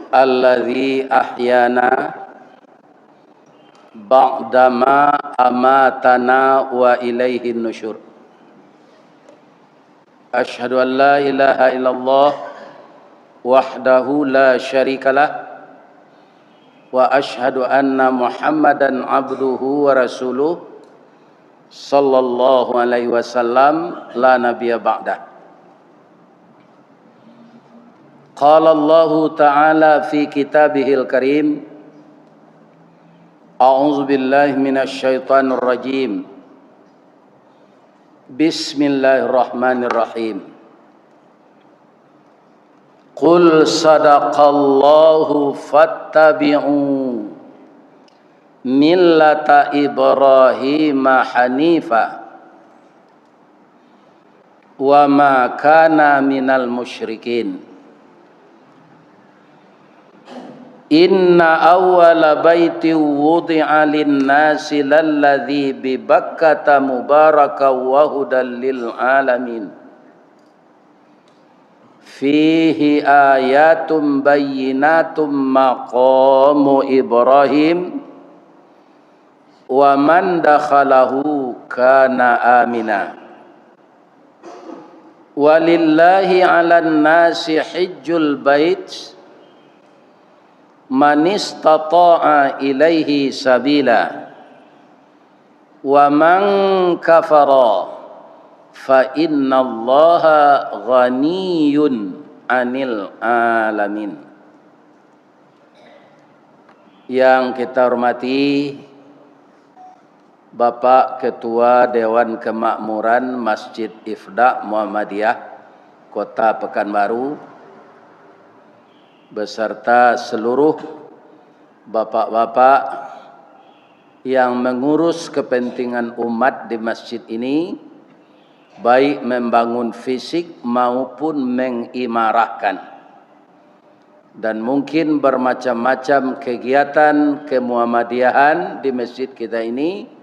alladzi ahyana ba'dama amatana wa ilaihin nusyur. Asyhadu an la ilaha illallah wahdahu la syarikalah wa asyhadu anna Muhammadan abduhu wa rasuluh sallallahu alaihi wasallam la nabiyya ba'dah. Qala Allah ta'ala fi kitabihil karim, a'udzu billahi minasy syaithanir rajim. Bismillahirrahmanirrahim. Qul sadaqallahu fattabi'u millata Ibrahim hanifa wa ma kana minal musyrikin. Inna awwala baiti wudi'a lin-nasi lalladzi bi Bakkata mubarakan wa hudan lil alamin. Fihi ayatum bayyinatum maqamu Ibrahim wa man dakhalahu kana amina. Walillahi 'alan nasi hajjul bait man istata'a ilaihi sabila wa man kafara fa innallaha ghaniyun 'anil alamin. Yang kita hormati Bapak Ketua Dewan Kemakmuran Masjid Ifda Muhammadiyah Kota Pekanbaru beserta seluruh bapak-bapak yang mengurus kepentingan umat di masjid ini, baik membangun fisik maupun mengimarahkan, dan mungkin bermacam-macam kegiatan kemuhammadiyahan di masjid kita ini.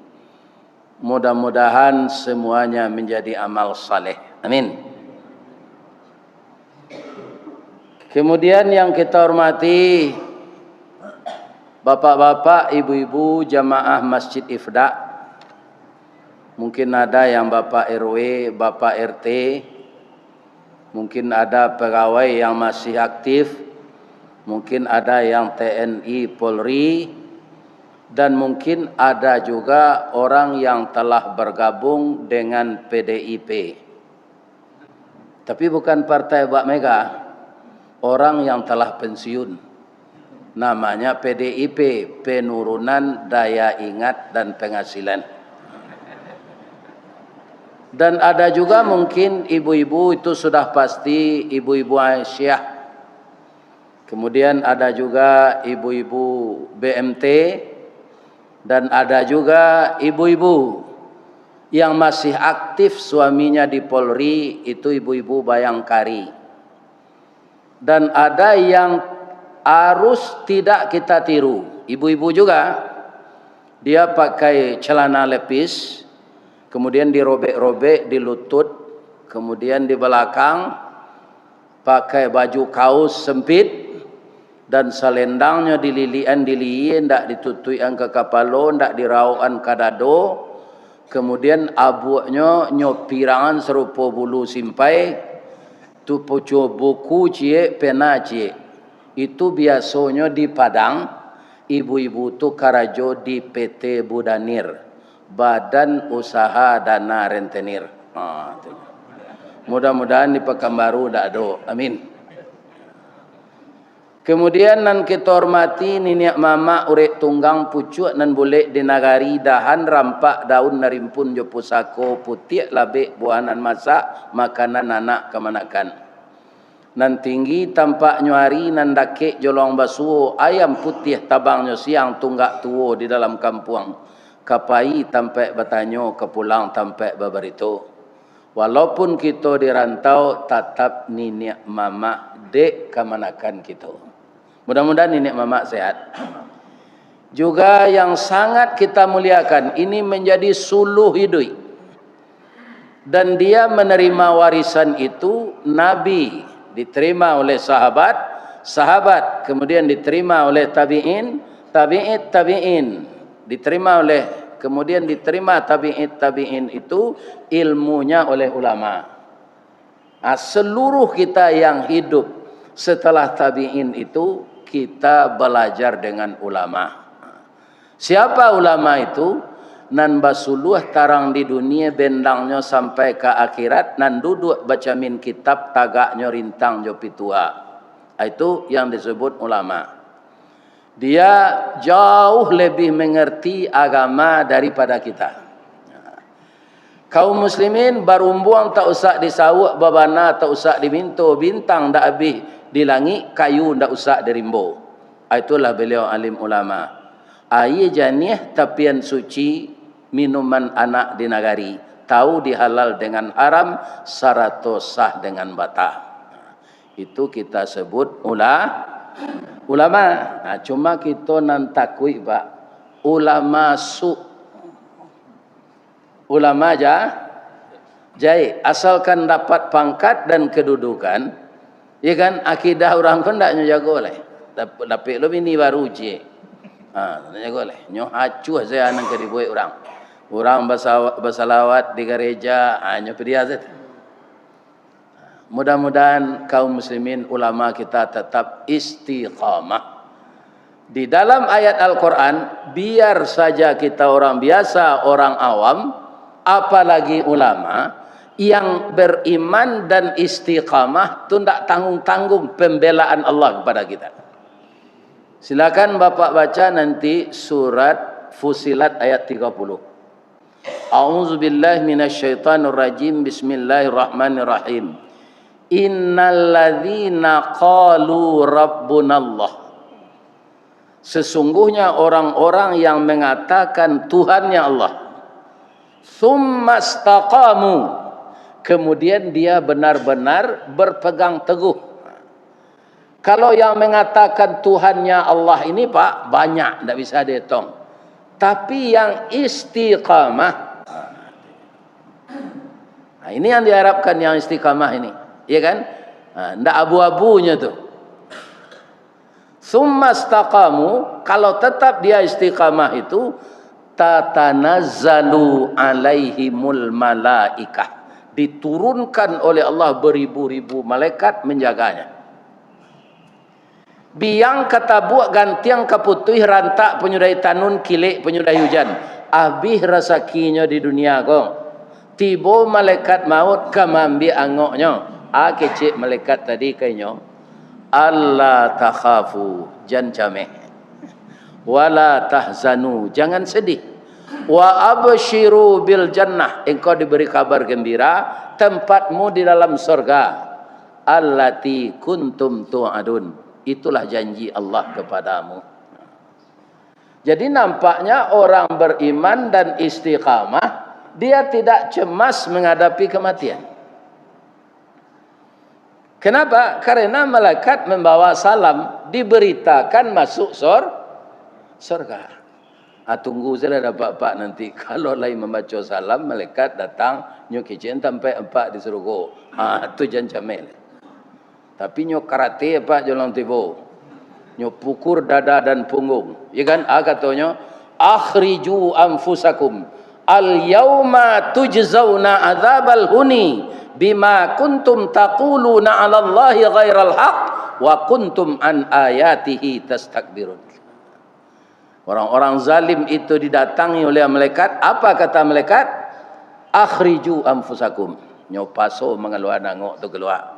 Mudah-mudahan semuanya menjadi amal saleh. Amin. Kemudian yang kita hormati bapak-bapak, ibu-ibu jamaah Masjid Ifda. Mungkin ada yang Bapak RW, Bapak RT. Mungkin ada pegawai yang masih aktif. Mungkin ada yang TNI, Polri. Dan mungkin ada juga orang yang telah bergabung dengan PDIP. Tapi bukan partai Mbak Mega. Orang yang telah pensiun, namanya PDIP, Penurunan Daya Ingat dan Penghasilan. Dan ada juga mungkin ibu-ibu, itu sudah pasti ibu-ibu Aisyah. Kemudian ada juga ibu-ibu BMT, dan ada juga ibu-ibu yang masih aktif suaminya di Polri, itu ibu-ibu Bayangkari. Dan ada yang harus tidak kita tiru, ibu-ibu juga, dia pakai celana lepis, kemudian dirobek-robek di lutut, kemudian di belakang pakai baju kaos sempit, dan selendangnya dililian ndak ditutuian ke kapalo, ndak dirauan ke dado, kemudian abunya nyopirangan serupa bulu simpai. Tu poco buku cie, pena cie. Itu biasanya di Padang, ibu-ibu tu karajo di PT Budanir, Badan Usaha Dana Rentenir. Mudah-mudahan di Pekanbaru dak ada. Amin. Kemudian nan kita hormati niniak mama urek tunggang pucuk nan boleh di nagari dahan rampak daun narimpun jo pusako putih labek buahan masak makanan anak kemanakan. Nan tinggi tampak nyuari nan dakek jolong basuo ayam putih tabangnya siang tunggak tuo di dalam kampung. Kapai tampak bertanyo ke pulang tampak beberito. Walaupun kita dirantau tetap niniak mama dek kemanakan kita. Mudah-mudahan nenek mama sehat. Juga yang sangat kita muliakan, ini menjadi suluh hidup. Dan dia menerima warisan itu, Nabi diterima oleh sahabat, sahabat, kemudian diterima oleh tabi'in, tabi'in, diterima oleh, kemudian diterima tabi'in itu ilmunya oleh ulama. Seluruh kita yang hidup setelah tabi'in itu kita belajar dengan ulama. Siapa ulama itu? Nan basuluh tarang di dunia bendangnya sampai ke akhirat, nan duduk baca min kitab tagaknya rintang jo pitua. Itu yang disebut ulama. Dia jauh lebih mengerti agama daripada kita. Kaum muslimin barumbuang tak usah disawuk babana, tak usah diminto bintang dak habis di langit, kayu ndak usah dirimbo. Itulah beliau alim ulama. Air janih tapian suci minuman anak di nagari, tahu dihalal dengan haram, sarato sah dengan batah. Itu kita sebut ulama. Nah, cuma kita nan takui pak, ulama ulama jai asalkan dapat pangkat dan kedudukan, ya kan, akidah orang pun tak jago oleh. Tapi lo ini baru je. Jago oleh. Nyo hacu saya nang kedibuai orang. Orang bersalawat di gereja hanya periazat. Mudah-mudahan kaum muslimin ulama kita tetap istiqamah. Di dalam ayat Al-Quran, biar saja kita orang biasa, orang awam, apalagi ulama, yang beriman dan istiqamah, itu tidak tanggung-tanggung pembelaan Allah kepada kita. Silakan Bapak baca nanti surat Fusilat ayat 30. A'udzubillahi minasyaitonirrajim. Bismillahirrahmanirrahim. Innalladzina qalu rabbunallah. Sesungguhnya orang-orang yang mengatakan Tuhannya Allah. Tsumma istaqamu. Kemudian dia benar-benar berpegang teguh. Kalau yang mengatakan Tuhannya Allah ini Pak, banyak, tidak bisa dihitung. Tapi yang istiqamah, nah ini yang diharapkan, yang istiqamah ini, ya kan? Tidak abu-abunya tuh. Tsumma istaqamu, kalau tetap dia istiqamah itu, tatanazzalu alaihimul malaikah, diturunkan oleh Allah beribu-ribu malaikat menjaganya. Biang kata buat gantiang kaputih rantak penyudai tanun kilik penyudai hujan. Abih rasakinya di dunia ko. Tibo malaikat maut kamambi angoknya. Kecik malaikat tadi kayaknya. Allah takhafu, jangan cameh. Wala tahzanu, jangan sedih. Wa abshiru bil jannah, engkau diberi kabar gembira tempatmu di dalam surga. Allati kuntum tu'adun. Itulah janji Allah kepadamu. Jadi nampaknya orang beriman dan istiqamah, dia tidak cemas menghadapi kematian. Kenapa? Karena malaikat membawa salam, diberitakan masuk surga. Tunggu saya dapat pak nanti. Kalau lain membaca salam, malaikat datang nyukijen sampai 4 di surga. Itu jangan camel. Tapi nyok karate apa jalan tibo, nyok pukur dada dan punggung, ya kan? Katanya akhriju anfusakum al yauma tujzauna adzabal huni bima kuntum taquluna 'ala Allahi ghairal haq wa kuntum an ayatihi tastakbirun. Orang-orang zalim itu didatangi oleh malaikat. Apa kata malaikat? Akhriju anfusakum, nyok paso mengeluar nangok tu keluar.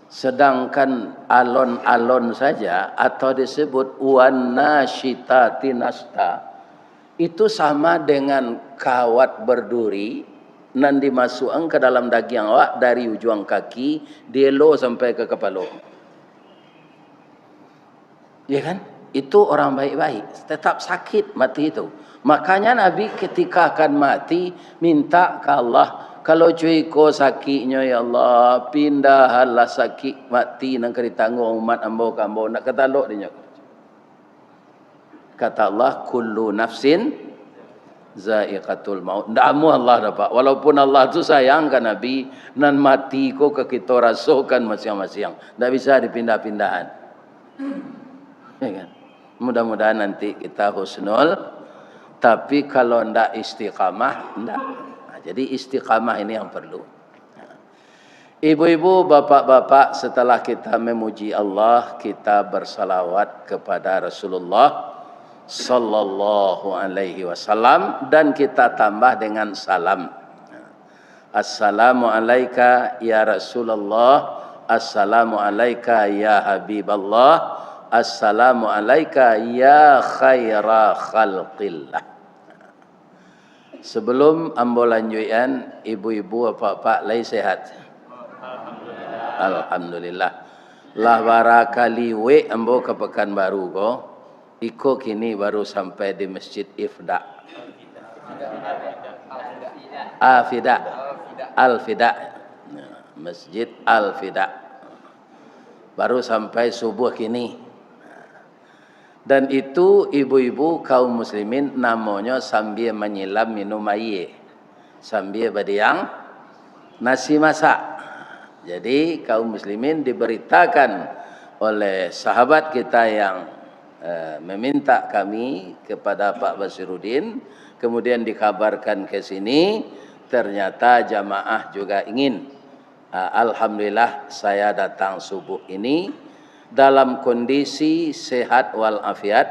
Sedangkan alon-alon saja atau disebut wanasyitati nasta, itu sama dengan kawat berduri nan dimasukkan ke dalam daging awak dari ujung kaki dielo sampai ke kepala. Ya kan? Itu orang baik-baik, tetap sakit mati itu. Makanya Nabi ketika akan mati minta ke Allah, kalau cuy ko sakitnya ya Allah, pindahlah sakit mati nang kari tanggung umat ambo kambo nak ketalok dia. Kata Allah, kullu nafsin Zaiqatul maut. Ndamu Allah dapat. Walaupun Allah tu sayang kan Nabi, nan mati ko ke kita rasakan masing-masing. Ndak bisa dipindah-pindahan. Ya kan? Mudah-mudahan nanti kita husnul. Tapi kalau ndak istiqamah, ndak. Nah, jadi istiqamah ini yang perlu. Ibu-ibu, bapak-bapak, setelah kita memuji Allah, kita bersalawat kepada Rasulullah sallallahu alaihi wasallam dan kita tambah dengan salam. Assalamu alayka ya Rasulullah, assalamu alayka ya Habiballah, assalamu alayka ya khaira khalqillah. Sebelum ambo lanjutan, ibu-ibu, bapak-bapak, lai sehat. Alhamdulillah. Lah barakali we ambo ke Pekanbaru ko. Iko kini baru sampai di Masjid Ifda. Al-Fida. Al-Fida. Masjid Al-Fida. Baru sampai subuh kini. Dan itu ibu-ibu kaum muslimin namanya sambil menyilam minum air. Sambil berdiam nasi masak. Jadi kaum muslimin diberitakan oleh sahabat kita yang meminta kami kepada Pak Basiruddin, kemudian dikabarkan ke sini, ternyata jamaah juga ingin. Alhamdulillah saya datang subuh ini dalam kondisi sehat walafiat.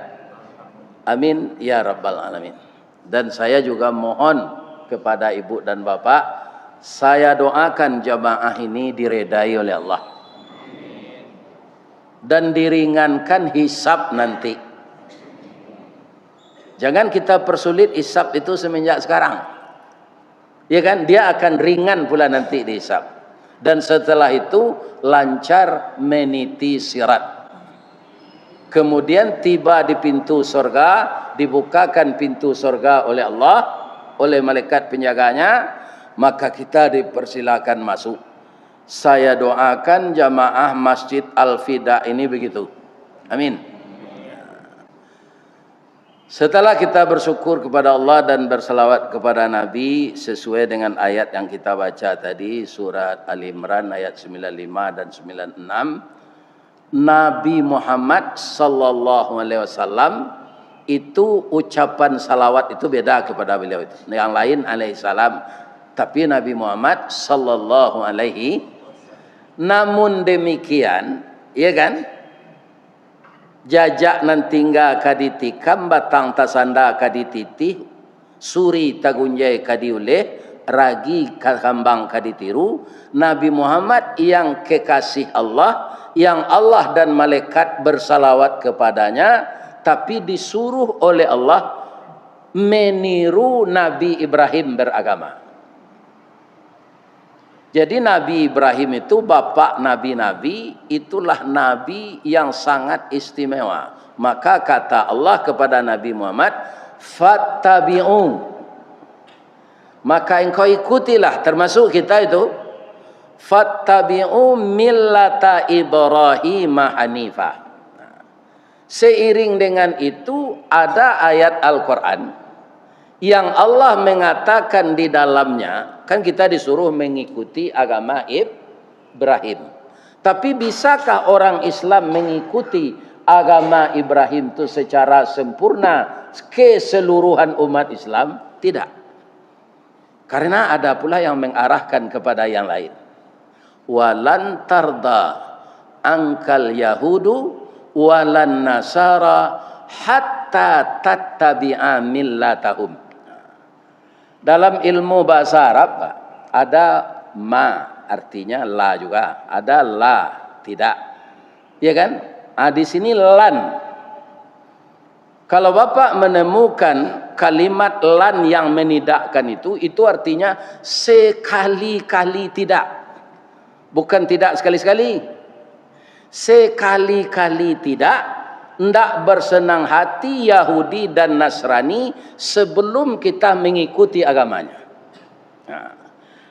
Amin ya rabbal alamin. Dan saya juga mohon kepada ibu dan bapak, saya doakan jamaah ini diredai oleh Allah dan diringankan hisab nanti. Jangan kita persulit hisab itu semenjak sekarang, ya kan? Dia akan ringan pula nanti dihisab, dan setelah itu lancar meniti sirat. Kemudian tiba di pintu surga, dibukakan pintu surga oleh Allah, oleh malaikat penjaganya. Maka kita dipersilakan masuk. Saya doakan jamaah Masjid Al-Fida ini begitu. Amin. Setelah kita bersyukur kepada Allah dan berselawat kepada Nabi sesuai dengan ayat yang kita baca tadi, surat Ali Imran ayat 95 dan 96, Nabi Muhammad sallallahu alaihi wasallam itu ucapan salawat itu beda kepada beliau itu. Yang lain alaihi salam, tapi Nabi Muhammad sallallahu alaihi. Namun demikian, ya kan? Jajak nan tinggal kaditikam, batang tasanda kadititi, suri tagunjai kadiuleh, ragi kambang kaditiru. Nabi Muhammad yang kekasih Allah, yang Allah dan malaikat bersalawat kepadanya, tapi disuruh oleh Allah meniru Nabi Ibrahim beragama. Jadi Nabi Ibrahim itu bapak nabi-nabi, itulah nabi yang sangat istimewa. Maka kata Allah kepada Nabi Muhammad, fattabi'u. Maka engkau ikutilah, termasuk kita itu, fattabi'u millata Ibrahim hanifa. Seiring dengan itu ada ayat Al-Quran yang Allah mengatakan di dalamnya, kan kita disuruh mengikuti agama Ibrahim. Tapi bisakah orang Islam mengikuti agama Ibrahim itu secara sempurna keseluruhan umat Islam? Tidak. Karena ada pula yang mengarahkan kepada yang lain. Walan tarda angkal yahudu walan nasara hatta tattabi'a millatahum. Dalam ilmu bahasa Arab ada ma, artinya la juga, ada la, tidak. Ya kan? Di sini lan. Kalau Bapak menemukan kalimat lan yang menidakkan itu artinya sekali-kali tidak. Bukan tidak sekali-sekali. Sekali-kali tidak. Ndak bersenang hati Yahudi dan Nasrani sebelum kita mengikuti agamanya. Nah,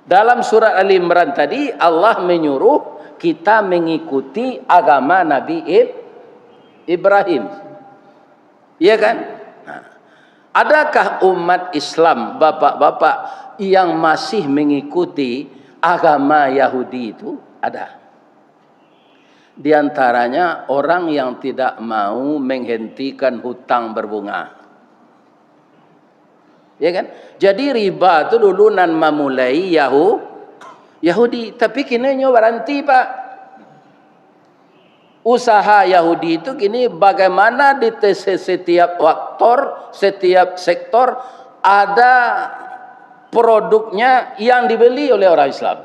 dalam surat Ali Imran tadi Allah menyuruh kita mengikuti agama Nabi Ibrahim. Iya kan? Nah, Adakah umat Islam, bapak-bapak, yang masih mengikuti agama Yahudi itu? Ada. Di antaranya orang yang tidak mau menghentikan hutang berbunga. Ya kan? Jadi riba itu dulu nan memulai Yahudi, tapi kini nyo berhenti, Pak. Usaha Yahudi itu kini bagaimana di setiap setiap sektor ada produknya yang dibeli oleh orang Islam.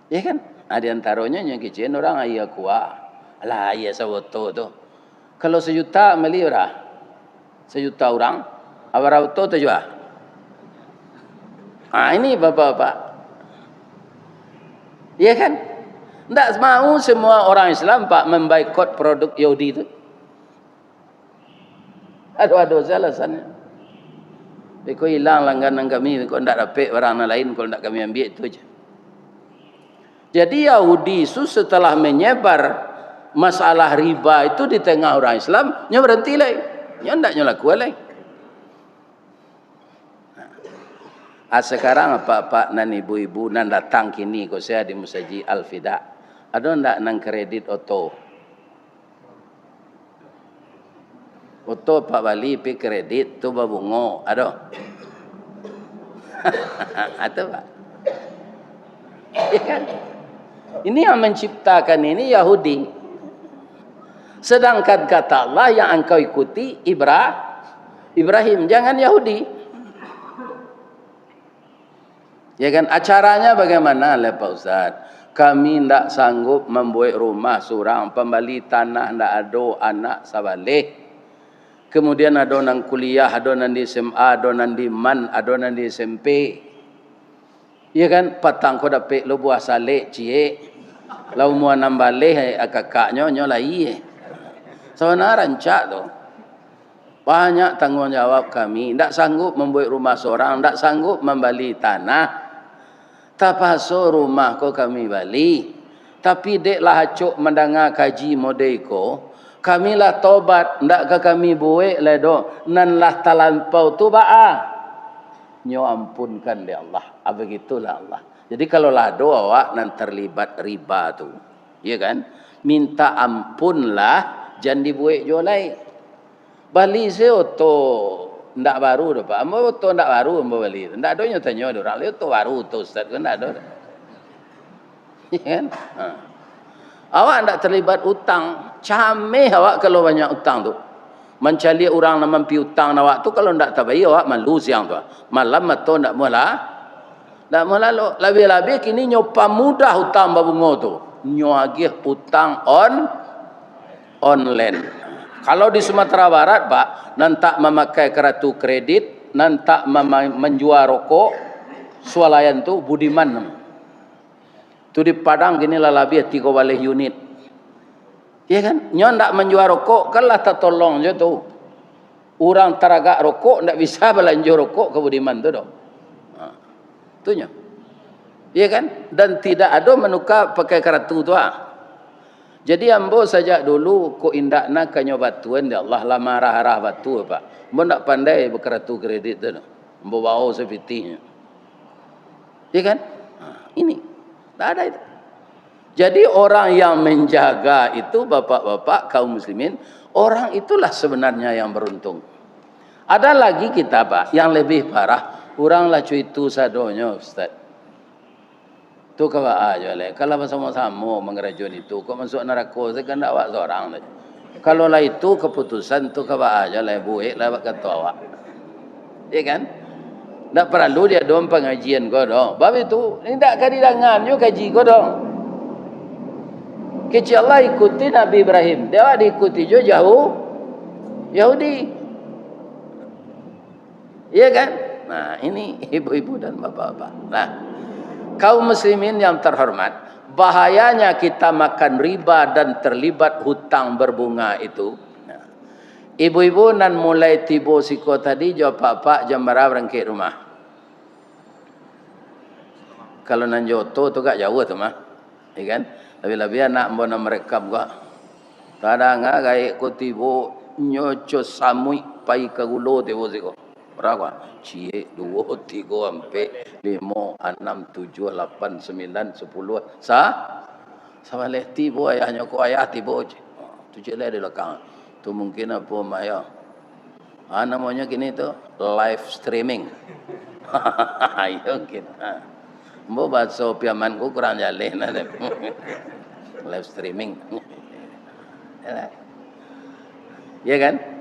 Ya kan? Ada antaranya yang kecil orang ayah kuah. Alah ayah sawoto tu. Kalau 1 juta beli orang. 1 juta orang. Awal auto tu jual. Ini bapak-bapak. Ya kan? Tak mau semua orang Islam, Pak, memboikot produk Yahudi itu. Aduh, alasannya. Kau hilang langganan kami, kau tak dapat barang lain, kau tak kami ambil itu aja. Jadi Yahudi itu setelah menyebar masalah riba itu di tengah orang Islam, dia berhenti lagi. Dia tak lakukan lagi. Sekarang apa-apa nan ibu-ibu nan datang kini kau saya di Masjid Al-Fida. Ada ndak nang kredit auto? Auto Pak Bali pi kredit tu babungo, ada. Ada Pak. Ya kan? Ini yang menciptakan ini Yahudi. Sedangkan kata Allah yang engkau ikuti Ibrahim, jangan Yahudi. Ya kan? Acaranya bagaimana lah Pak Ustaz? Kami tidak sanggup membuat rumah seorang, pembali tanah tidak ada anak sabalik. Kemudian ada orang kuliah, ada orang di SMA, ada orang di MAN, ada orang di SMP. Ya kan? Patang kau dapat lo buah salik cie. Lau mua nambale kakaknya nyolai. Sebenarnya rancak tu. Banyak tanggungjawab kami. Tidak sanggup membuat rumah seorang, tidak sanggup membeli tanah. Tapaso rumah ko kami bali. Tapi dek lah acuk mendengar kaji modeko. Kami lah tobat. Ndak ke kami buik lah do. Nan lah talampau tu ba'a. Nyo ampunkan dia Allah. Begitulah Allah. Jadi kalau lah do awak nan terlibat riba tu. Ya kan? Minta ampunlah. Jangan dibuik jolai. Bali seoto. Ndak baru dah Pak. Ambo tu ndak baru ambo beli. Ndak ada nyo tanya orang le tu baru tu Ustaz kan ndak ada. Ya kan? Awak ndak terlibat utang. Cameh awak kalau banyak utang tu. Mencari orang nak mampi utang awak tu kalau ndak tabai awak malu siang tu. Malam mato ndak mula. Ndak mula lo. Lebih-lebih kini nyo pamudah utang babungo tu. Nyo agih utang online. Kalau di Sumatera Barat, Pak, nantak memakai kartu kredit, nantak menjual rokok, swalayan tu Budiman. Tu di Padang gini lah lebih 3 balih unit. Ya kan? Nyo ndak menjual rokok, kan lah tak tolong je tu. Orang teragak rokok, ndak bisa belanja rokok ke Budiman tu dong. Tu nyo. Ya kan? Dan tidak ada menukar pakai kartu tu Jadi ambo saja dulu ko indakna kanyo batuan ya Allah lah marah-marah batu Pak. Ambo ndak pandai berkartu kredit tu. Ambo bawa sepitinya. Ya kan? Ini. Tak ada itu. Jadi orang yang menjaga itu bapak-bapak kaum muslimin, orang itulah sebenarnya yang beruntung. Ada lagi kita Pak yang lebih parah, orang lah cuy itu sadonyo Ustaz. Tu kawa aja le. Kalau bersama-sama mengerajun itu, kau masuk neraka sekan awak seorang. Kalau lah itu keputusan tu kawa aja le buik lah kata awak. Ya kan? Tak perlu dia dong pengajian kau dong. Bab itu ini tak kadidangan yo kaji kau dong. Kecil Allah ikuti Nabi Ibrahim. Dia diikuti jo jauh Yahudi. Iya kan? Nah, ini ibu-ibu dan bapak-bapak. Nah, kaum muslimin yang terhormat, bahayanya kita makan riba dan terlibat hutang berbunga itu. Ibu-ibu nan mulai tibo siko tadi jawab pak jam berapa berangkat rumah. Kalau nan joto tu gak jauh tu mah, ikan. Lebih-lebih anak mbona merekam gak. Kadang gak kayak ku tibo nyoco samui pai kagulo tewo siko. Berapa? Cie, 2, 3, sampai 5, 6, 7, 8, 9, 10. Sama lehti bo ayahnya ko ayah tibo. Tu je le di belakang. Tu mungkin apa maya. Namanya gini tu live streaming. Ayo kita. Mo bahasa piaman ko kurang jale na live streaming. Ya kan?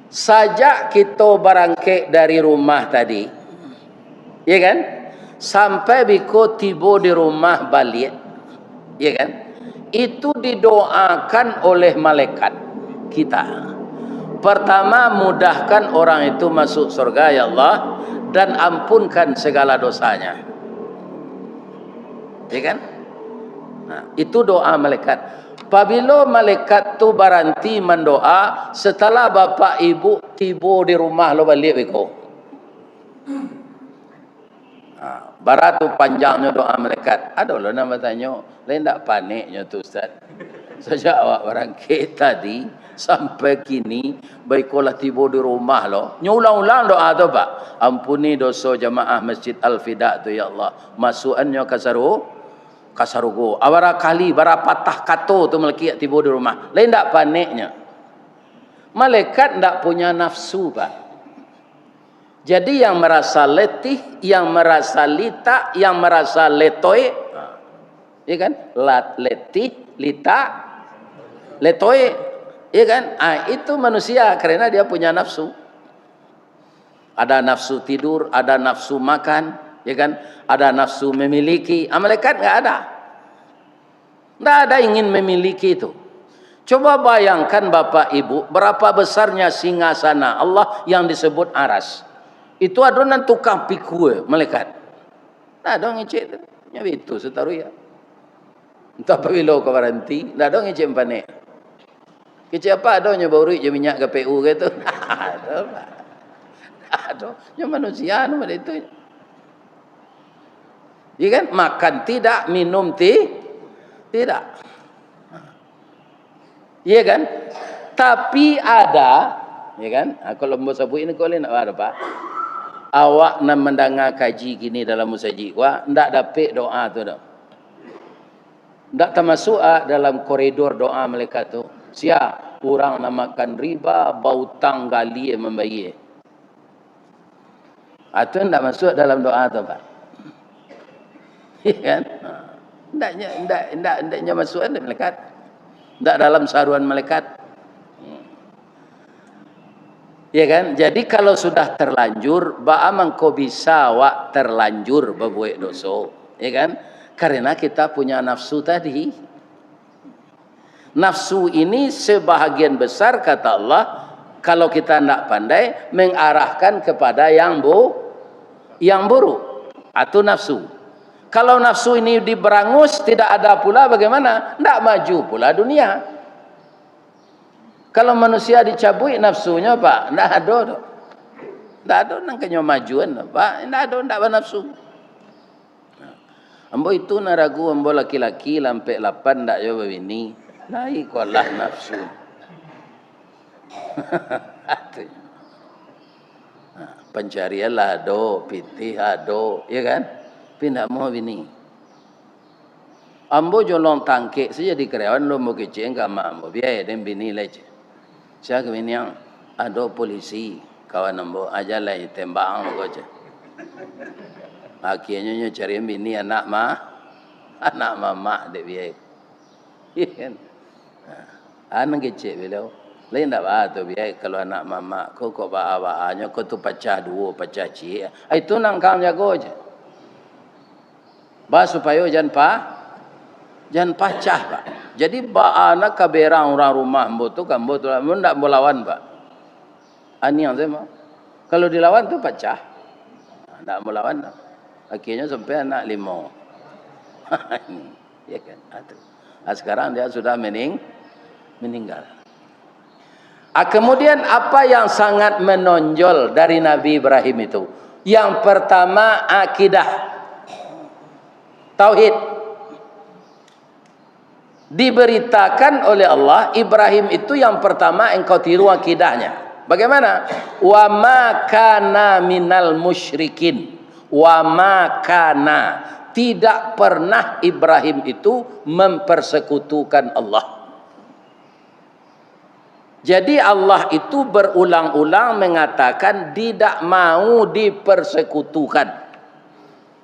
Sajak kita berangkat dari rumah tadi, ya kan, sampai biko tiba di rumah balik, ya kan, itu didoakan oleh malaikat kita. Pertama, mudahkan orang itu masuk surga ya Allah, dan ampunkan segala dosanya, ya kan. Nah, itu doa malaikat. Apabila malaikat tu berhenti mendoa, setelah bapa ibu tiba di rumah lo balik beko. Baratu panjangnya doa malaikat. Ada lo nama tanya, lain tak paniknya tu Ustaz. Sejak awak berangkat tadi sampai kini, baikolah tiba di rumah lo. Nyulang-ulang doa tu Pak. Ampuni dosa jamaah Masjid Al-Fida tu ya Allah. Masukannya kasarugo. Awara kali bara patah kato tu melaki tiba di rumah. Lain tak paniknya. Malaikat tak punya nafsu Pak. Jadi yang merasa letih, yang merasa lita, yang merasa letoy, ya kan? Letih, lita, letoy, ya kan? Itu manusia karena dia punya nafsu. Ada nafsu tidur, ada nafsu makan, ya kan, ada nafsu memiliki. Malaikat enggak ada. Enggak ada ingin memiliki itu. Coba bayangkan Bapak Ibu, berapa besarnya singgasana Allah yang disebut aras. Itu adonan tukang pikul malaikat. Nah, dong ngecek tu. Nya itu setaru ya. Entah apabila kau berhenti, nah dong ngecek panik. Kecek apa adanya baru je minyak KPU gitu. Ada. Ada. Nya manusia anu itu. Ya kan? Makan tidak, minum tidak. Iya kan? Tapi ada, ya kan? Kalau mau sebut ini kau nak ada Pak. Awak nak mendengar kaji gini dalam musajid, wah, ndak dapat doa tu dah. Ndak termasuk dalam koridor doa malaikat tu. Sia, orang nak makan riba, bautang gali membayar. Itu ndak masuk dalam doa tu Pak. Ya kan? Ndaknya masuk ada malaikat. Ndak dalam saruan malaikat. Ya kan? Jadi kalau sudah terlanjur, ba'amang kau bisa wak terlanjur berbuat dosa. Ya kan? Karena kita punya nafsu tadi. Nafsu ini sebahagian besar kata Allah, kalau kita tidak pandai, mengarahkan kepada yang buruk. Atau nafsu. Kalau nafsu ini diberangus, tidak ada pula bagaimana? Tidak maju pula dunia. Kalau manusia dicabui nafsunya Pak, tidak ada. Tidak ada nangkanya majuan Pak, tidak ada nafsu. Ambo itu naragu ambo laki-laki lampe 8 ndak yo bini. Naik kolah nafsu. Pencarian lah do, pitih ado, ya kan? Pindah mau bini. Ambo jolong tangke saja di karyawan lo mau keceng sama ambo biaya dan bini lece. Saya ke bini yang ada polisi kawan ambo aja lah tembak ambo aja. Akhirnya cari bini anak mama dek biaya. Kan? Anak kecil beliau. Lain tak bah tu biaya kalau anak mama kau bawa-bawanya kau tu pecah 2 pecah cik. Itu nang kau jago aja. Bah supaya jangan pecah Pak. Jadi anak kaberang orang rumah ambo tu kan ambo tu ndak mau lawan Pak. Ani yang saya mau. Kalau dilawan tu pecah. Ndak mau lawan. Akhirnya sampai anak 5. Ya kan? Sekarang dia sudah meninggal. Kemudian apa yang sangat menonjol dari Nabi Ibrahim itu? Yang pertama akidah. Tauhid. Diberitakan oleh Allah, Ibrahim itu yang pertama engkau tiru akidahnya. Bagaimana? Wa ma kana minal musyrikin. Wa ma kana, tidak pernah Ibrahim itu mempersekutukan Allah. Jadi Allah itu berulang-ulang mengatakan tidak mau dipersekutukan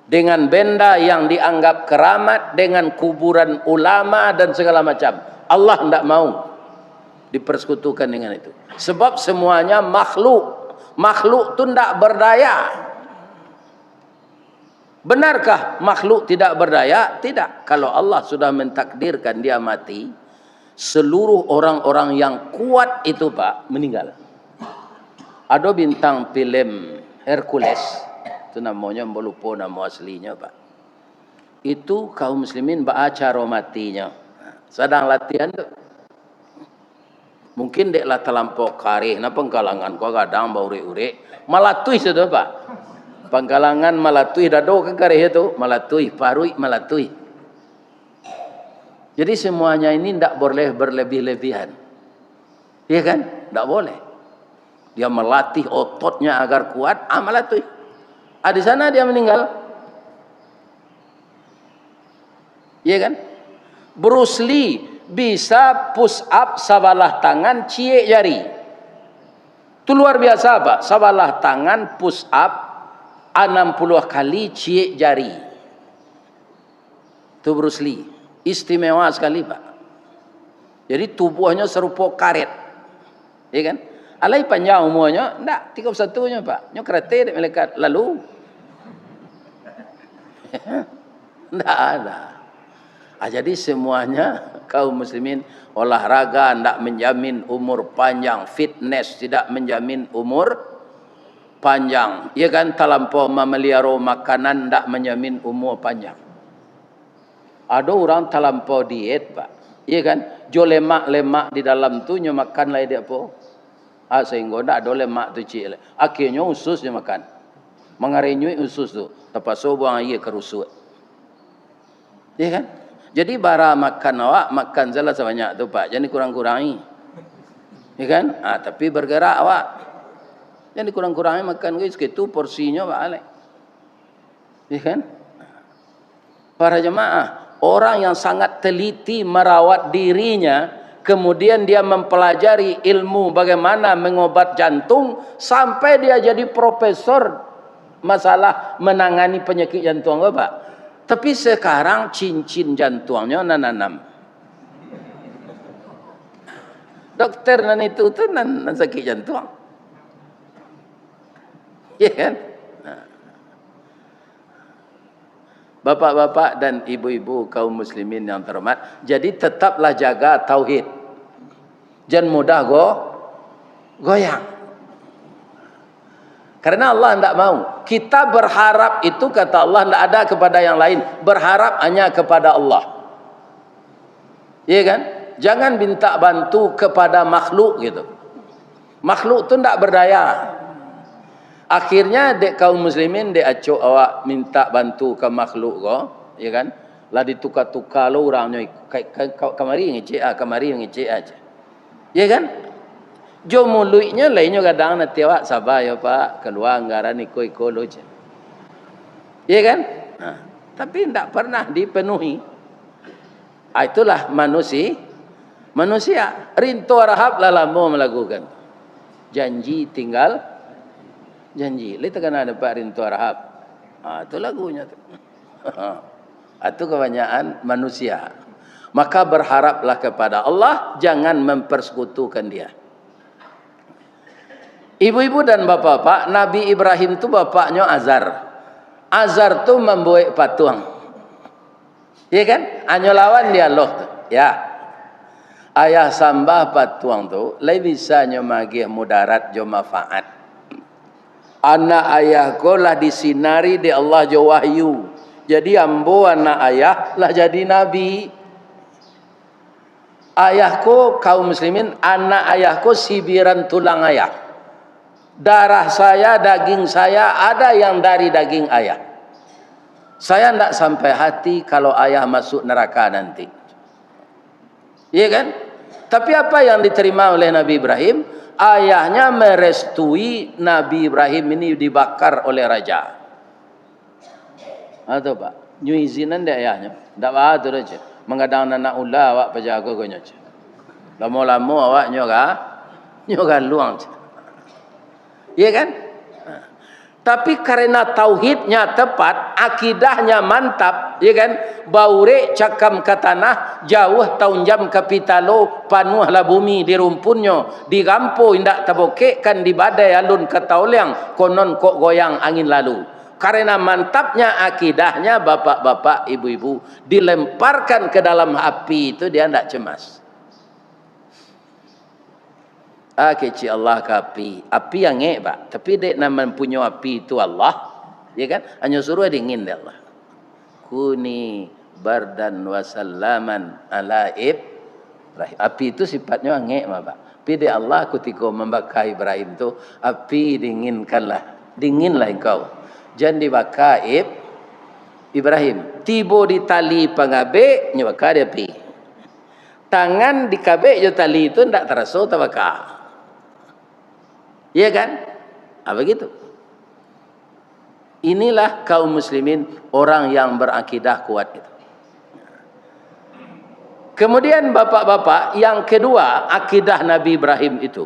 dengan benda yang dianggap keramat, dengan kuburan ulama dan segala macam. Allah tidak mau dipersekutukan dengan itu. Sebab semuanya makhluk. Makhluk itu tidak berdaya. Benarkah makhluk tidak berdaya? Tidak. Kalau Allah sudah mentakdirkan dia mati, seluruh orang-orang yang kuat itu Pak meninggal. Ada bintang film Hercules, itu namanya lupa nama aslinya Pak. Itu kaum muslimin baca matinya. Sedang latihan tu. Mungkin dek lah terlampau karih, na pengkalangan kau kadang bau urek-urek, malatui sudah Pak. Pengkalangan malatui dado ke karih itu, malatui, parui malatui. Jadi semuanya ini tidak boleh berlebih-lebihan. Iya kan? Tidak boleh. Dia melatih ototnya agar kuat, melatih. Di sana dia meninggal. Iya kan? Bruce Lee bisa push up sebelah tangan cie jari. Itu luar biasa Pak. Sebelah tangan push up 60 kali cie jari. Itu Bruce Lee. Istimewa sekali Pak. Jadi tubuhnya serupa karet. Ya kan? Alai panjang umurnya, enggak, 31-nya Pak. Nya kereta melekat lalu. Enggak ada. Jadi semuanya kaum muslimin olahraga enggak menjamin umur panjang, fitness tidak menjamin umur panjang. Ya kan? Terlampau memelihara makanan enggak menjamin umur panjang. Ada orang terlampau diet Pak, iya kan? Jo lemak-lemak di dalam tu nyo makan lah dia apa? Sehingga tak ada lemak tu cik. Akhirnya usus dia makan, mengarenyui usus tu, terpaksa buang air kerusut, iya kan? Jadi bara makan awak makan salah sebanyak tu Pak, jangan kurang-kurangi, iya kan? Tapi bergerak awak, jangan kurang-kurangi makan guys, itu porsinya Pak Ale, iya kan? Para jemaah, orang yang sangat teliti merawat dirinya, kemudian dia mempelajari ilmu bagaimana mengobat jantung, sampai dia jadi profesor masalah menangani penyakit jantung Pak. Tapi sekarang cincin jantungnya nanam. Dokter nan itu nan sakit jantung. Ya kan? Bapak-bapak dan ibu-ibu kaum muslimin yang terhormat, jadi tetaplah jaga tauhid. Jangan mudah goyang. Karena Allah tidak mau. Kita berharap itu kata Allah tidak ada kepada yang lain. Berharap hanya kepada Allah. Iya kan? Jangan minta bantu kepada makhluk gitu. Makhluk itu tidak berdaya. Akhirnya dek kaum muslimin dek acok awak minta bantu ke makhluk ya kan? Lah ditukar-tukar lo orangnya kamari ngecek kamari ngecek aja. Ya kan? Jo mulutnya lainnya kadang nanti awak sabar ya Pak, keluar anggaran iko lo je. Ya kan? Tapi tidak pernah dipenuhi. Itulah manusia. Rinto Rahab lah lama melakukan. Janji tinggal janji. Lihat kan ada Pak Rinto Rahab. Itu lagunya tu. Itu kebanyakan manusia. Maka berharaplah kepada Allah, jangan mempersekutukan dia. Ibu-ibu dan bapak-bapak, Nabi Ibrahim tu bapaknya Azar. Azar tu membuat patung. Iya kan? Hanya lawan dialog tu. Ya. Ayah sambah patung tu, lai bisa nyomagih mudarat jo manfaat. Anak ayahku lah disinari di Allah jo wahyu. Jadi ambo anak ayah lah jadi nabi. Ayahku kaum muslimin, anak ayahku sibiran tulang ayah. Darah saya, daging saya ada yang dari daging ayah. Saya tidak sampai hati kalau ayah masuk neraka nanti. Iya kan? Tapi apa yang diterima oleh Nabi Ibrahim? Ayahnya merestui Nabi Ibrahim ini dibakar oleh raja. Atau Pak, nyu izinan dia ayahnya. Tak apa tu aja. Mengadang anak ulah awak penjaga gonya. Lama-lama awak nyoga luang. Iya kan? Tapi karena tauhidnya tepat, akidahnya mantap, ya kan? Baure cakam ke tanah, jauh tahun jam kapitalo, panuhlah bumi di rumpunnya, di gampo indak tabokek kan di badai alun ke tauliang, konon kok goyang angin lalu. Karena mantapnya akidahnya bapak-bapak, ibu-ibu, dilemparkan ke dalam api itu dia tidak cemas. Kecil Allah ke api yang Pak, tapi dek nama punya api itu Allah, ya kan? Hanya suruh dingin deh Allah. Kuni bardan wasallaman ala Ibrahim. Api itu sifatnya angin Pak. Tapi dek Allah ketika membakar Ibrahim itu api dinginlah engkau. Jangan dibakar Ibrahim. Tibo di tali pengabe nyabakar dia api. Tangan di kabe jo tali itu tidak terasa terbakar. Iya kan? Apa gitu? Inilah kaum muslimin, orang yang berakidah kuat itu. Kemudian bapak-bapak, yang kedua akidah Nabi Ibrahim itu.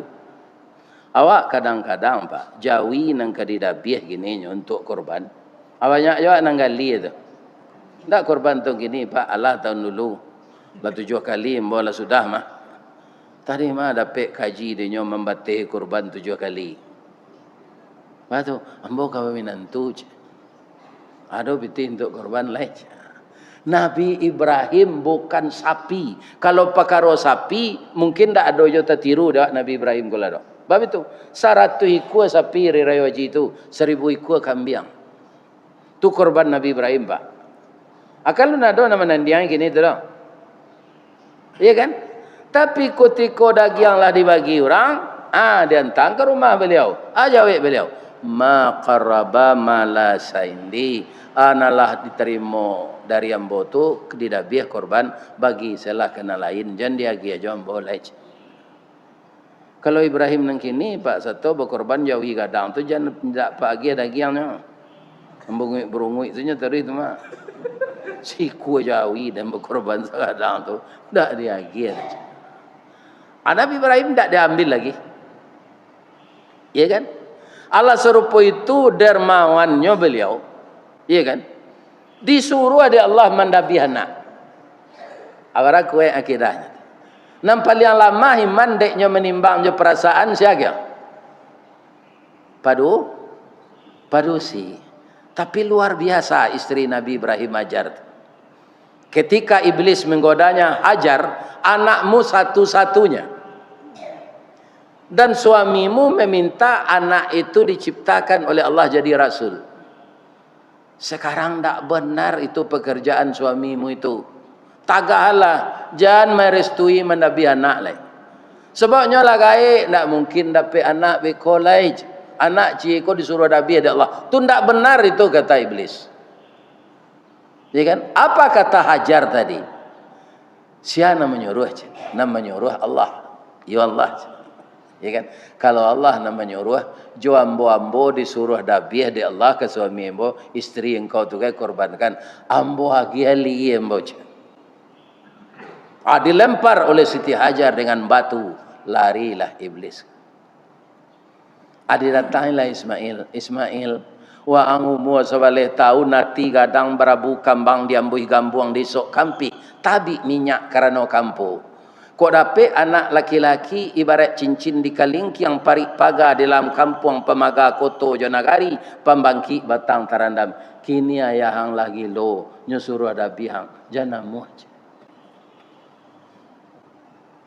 Awak kadang-kadang Pak, jawi nang kadidabiah gini untuk korban. Awaknya awak nang gali itu. Ndak korban tu gini Pak, Allah tahun dulu. Lah 7 kali mbola sudah mah. Tadi mah dapat kaji dia membatih kurban 7 kali. Batu, ambo kau minantu. Ada biti untuk kurban lain. Nabi Ibrahim bukan sapi. Kalau pakaro sapi, mungkin tak ada jo tiru dah Nabi Ibrahim kula dah. Bab itu 100 ikut sapi rirayo haji itu, 1000 ikut kambing. Tu kurban Nabi Ibrahim Pak. Akal lu nado nama nandiang gini tu dah. Iya kan? Tapi ketika daginglah dibagi orang, diantar ke rumah beliau. Jawab beliau, ma qarraba mala saindi, analah diterima dari ambo tu didabiah korban bagi salah kena lain, jangan dia gia jom boleh. Kalau Ibrahim nang kini Pak satu berkorban jauhi gadang tu jangan tidak pagi dagingnya. Berungui tu nya tadi tu mah. Si ku jauhi dan berkorban gadang tu dak dia gia. Nabi Ibrahim tidak diambil lagi. Iya kan? Allah serupa itu dermawannya beliau. Iya kan? Disuruh ada Allah mendabi anak. Awara kue akidahnya. Nampak yang lama iman deknya menimbang je perasaan siaga. Padu si. Tapi luar biasa istri Nabi Ibrahim Hajar. Ketika iblis menggodanya, Hajar, anakmu satu-satunya. Dan suamimu meminta anak itu diciptakan oleh Allah jadi rasul. Sekarang tak benar itu pekerjaan suamimu itu. Tagahlah, jangan merestui menabi anak lain. Sebabnya lah gaib, tak mungkin dapat anak bekolai. Anak ciko disuruh nabi ada Allah. Itu tak benar itu kata iblis. Ya kan? Apa kata Hajar tadi? Siapa menyuruh? Menyuruh Allah. Ya Allah. Ya kan? Kalau Allah menyuruh, jo ambo disuruh dabiah di Allah ke suami ambo, istri engkau tu kan korbankan, ambo hagiali ambo. Dilempar oleh Siti Hajar dengan batu, larilah iblis. Datanglah Ismail, wa angumu sabaleh tahu nati gadang berabu kambang diambuh gambuang di sok kampi, tabi minyak karena kampu. Kok dapat anak laki-laki ibarat cincin di kalingki yang parik paga dalam kampung pemaga koto jonagari pembangki batang tarandam. Kini ayahang lagi lo nyuruh ada bihang janamu.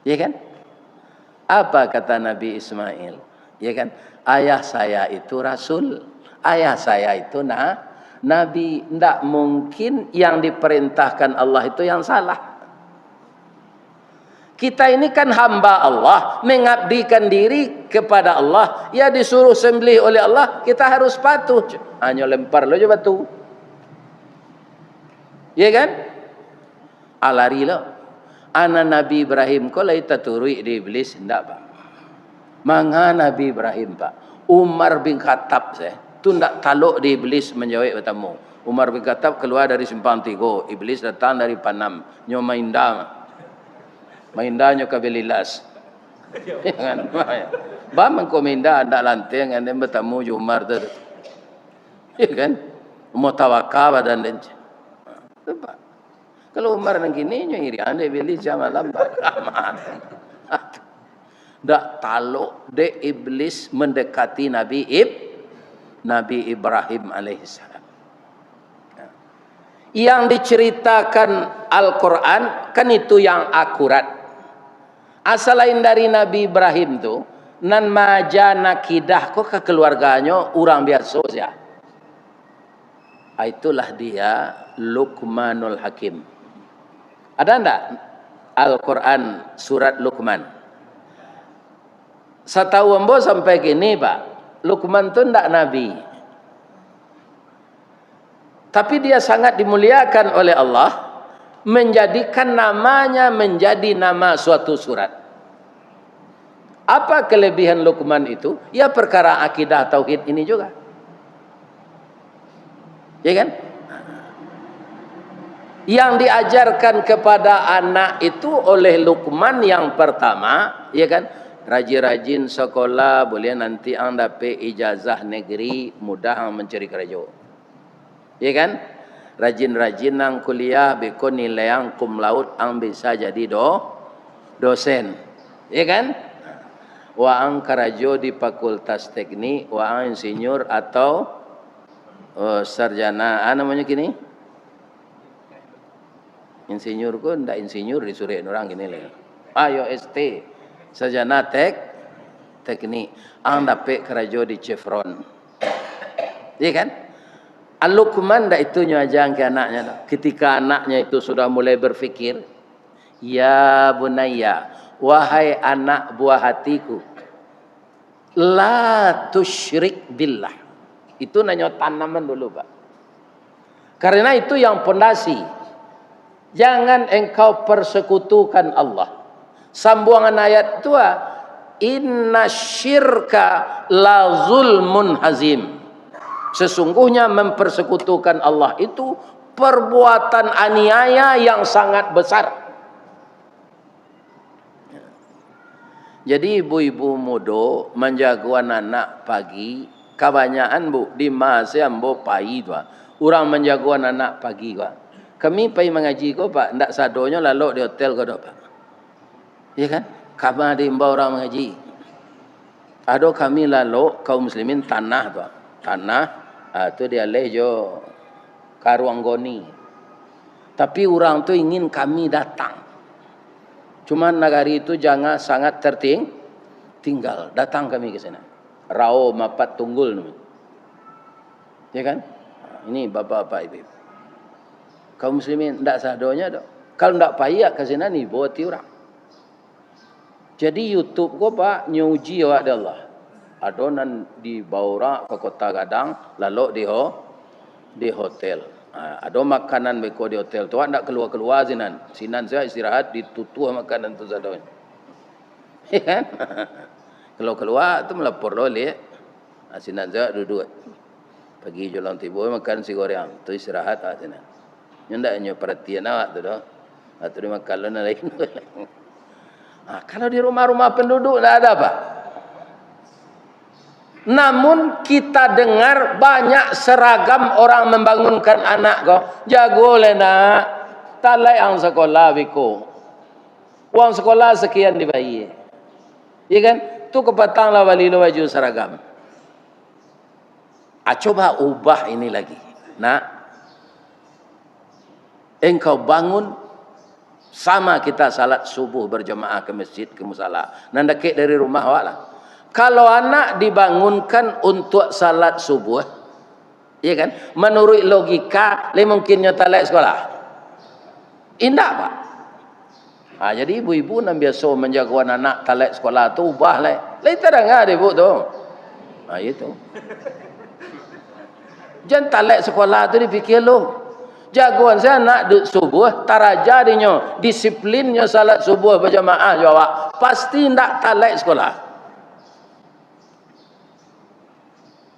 Ya kan? Apa kata Nabi Ismail? Ya kan? Ayah saya itu rasul. Ayah saya itu nabi. Tidak mungkin yang diperintahkan Allah itu yang salah. Kita ini kan hamba Allah, mengabdikan diri kepada Allah. Ya disuruh sembelih oleh Allah, kita harus patuh. Hanya lempar lo je batu. Ya kan? Alari lo. Ana Nabi Ibrahim ko lai taturui di iblis ndak Pak. Manga Nabi Ibrahim Pak. Umar bin Khattab saya tu ndak taluk di iblis menjawab bertamu. Umar bin Khattab keluar dari simpang 3, iblis datang dari Panam, nyo mainda. Mainda nyo kabelilas. Ya kan? Ba mengkominda ndak lanteng ande bertamu Umar tu. Ya kan? Mau tawakal badan dan. Pak. Kalau Umar nang gini nyo iri ande iblis jam lambat. Ndak taluk de iblis mendekati Nabi Ibrahim alaihissalam. Yang diceritakan Al-Quran kan itu yang akurat. Asal lain dari Nabi Ibrahim tu nan maja nakidah kok ke keluarganya orang biasa saja. Itulah dia Luqmanul Hakim. Ada ndak Al-Quran surat Luqman? Setahu ambo sampai gini Pak, Luqman tu ndak nabi. Tapi dia sangat dimuliakan oleh Allah, menjadikan namanya menjadi nama suatu surat. Apa kelebihan Luqman itu? Ya perkara akidah tauhid ini juga. Ya kan? Yang diajarkan kepada anak itu oleh Luqman yang pertama, ya kan? Rajin-rajin sekolah, boleh nanti ang dapat ijazah negeri, mudah ang mencari kerja. Ya kan? Rajin-rajin ang kuliah, beko nilai ang cum laude ang bisa jadi dosen. Ya kan? Wa ang karajo di fakultas teknik, wa ang insinyur atau sarjana, namanya gini? Insinyur ko, ndak insinyur disuruh orang gini lah. Ayo ST. Sarjana teknik ang dapat kerja di Chevron. Iya kan? Al-Luqman dah itu nyajang ke anaknya. Ketika anaknya itu sudah mulai berfikir, ya bunayya, wahai anak buah hatiku, la tusyrik billah. Itu nanya tanaman dulu Pak. Karena itu yang pondasi. Jangan engkau persekutukan Allah. Sambungan ayat tua, inna syirka la zulmun hazim. Sesungguhnya mempersekutukan Allah itu perbuatan aniaya yang sangat besar. Jadi ibu-ibu muda menjagoan anak pagi, kebanyakan Bu di masa ambo pagi tu. Orang menjagoan anak pagi tu. Kami pergi mengaji ko Pak, ndak sadonya lalu di hotel ko Pak. Ya kan? Kami diimbau orang mengaji. Ada kami lalu kaum muslimin tanah Pak. Tanah itu dia lejo karuanggoni. Tapi orang tu ingin kami datang. Cuma negari itu jangan sangat tinggal. Datang kami ke sana. Rao mapat tunggul. Ya kan? Ini bapak-bapak ibu. Kaum muslimin tidak sadonya dok. Kalau tidak payah ke sana ni buat orang. Jadi YouTube ko Pak nyuji awak Allah. Adonan di Baura ke Kota Gadang, lalu di hotel. Ada makanan beko di hotel tu, tak keluar sinan saya istirahat ditutup makanan tu sadonya. Ya kan? Kalau keluar tu melapor loleh. Sinan saya duduk. Pergi jalan tibur makan si goreng, tu istirahat sinan. Ndak nyo perhatian awak tu dah. Atau makan lain. Kalau di rumah-rumah penduduk tak ada apa. Namun kita dengar banyak seragam orang membangunkan anak kau. Jago le nak. Talai ang sekolah biko. Uang sekolah sekian dibayar. Ya kan? Tu kepatang lah wali lo baju seragam. Coba ubah ini lagi. Nak. Engkau bangun. Sama kita salat subuh berjemaah ke masjid, ke musala. Nandakit dari rumah awak lah. Kalau anak dibangunkan untuk salat subuh, ya kan? Menurut logika, mungkinnya talak sekolah. Indah Pak. Jadi ibu-ibu yang biasa menjaga anak talak sekolah tu ubah lah. Lain terang ada ibu tu. Itu. Jangan talak sekolah tu dipikir lo. Jagoan saya nak subuh, taraja dinyo, disiplinnya salat subuh berjamaah jawab. Pasti ndak talek sekolah.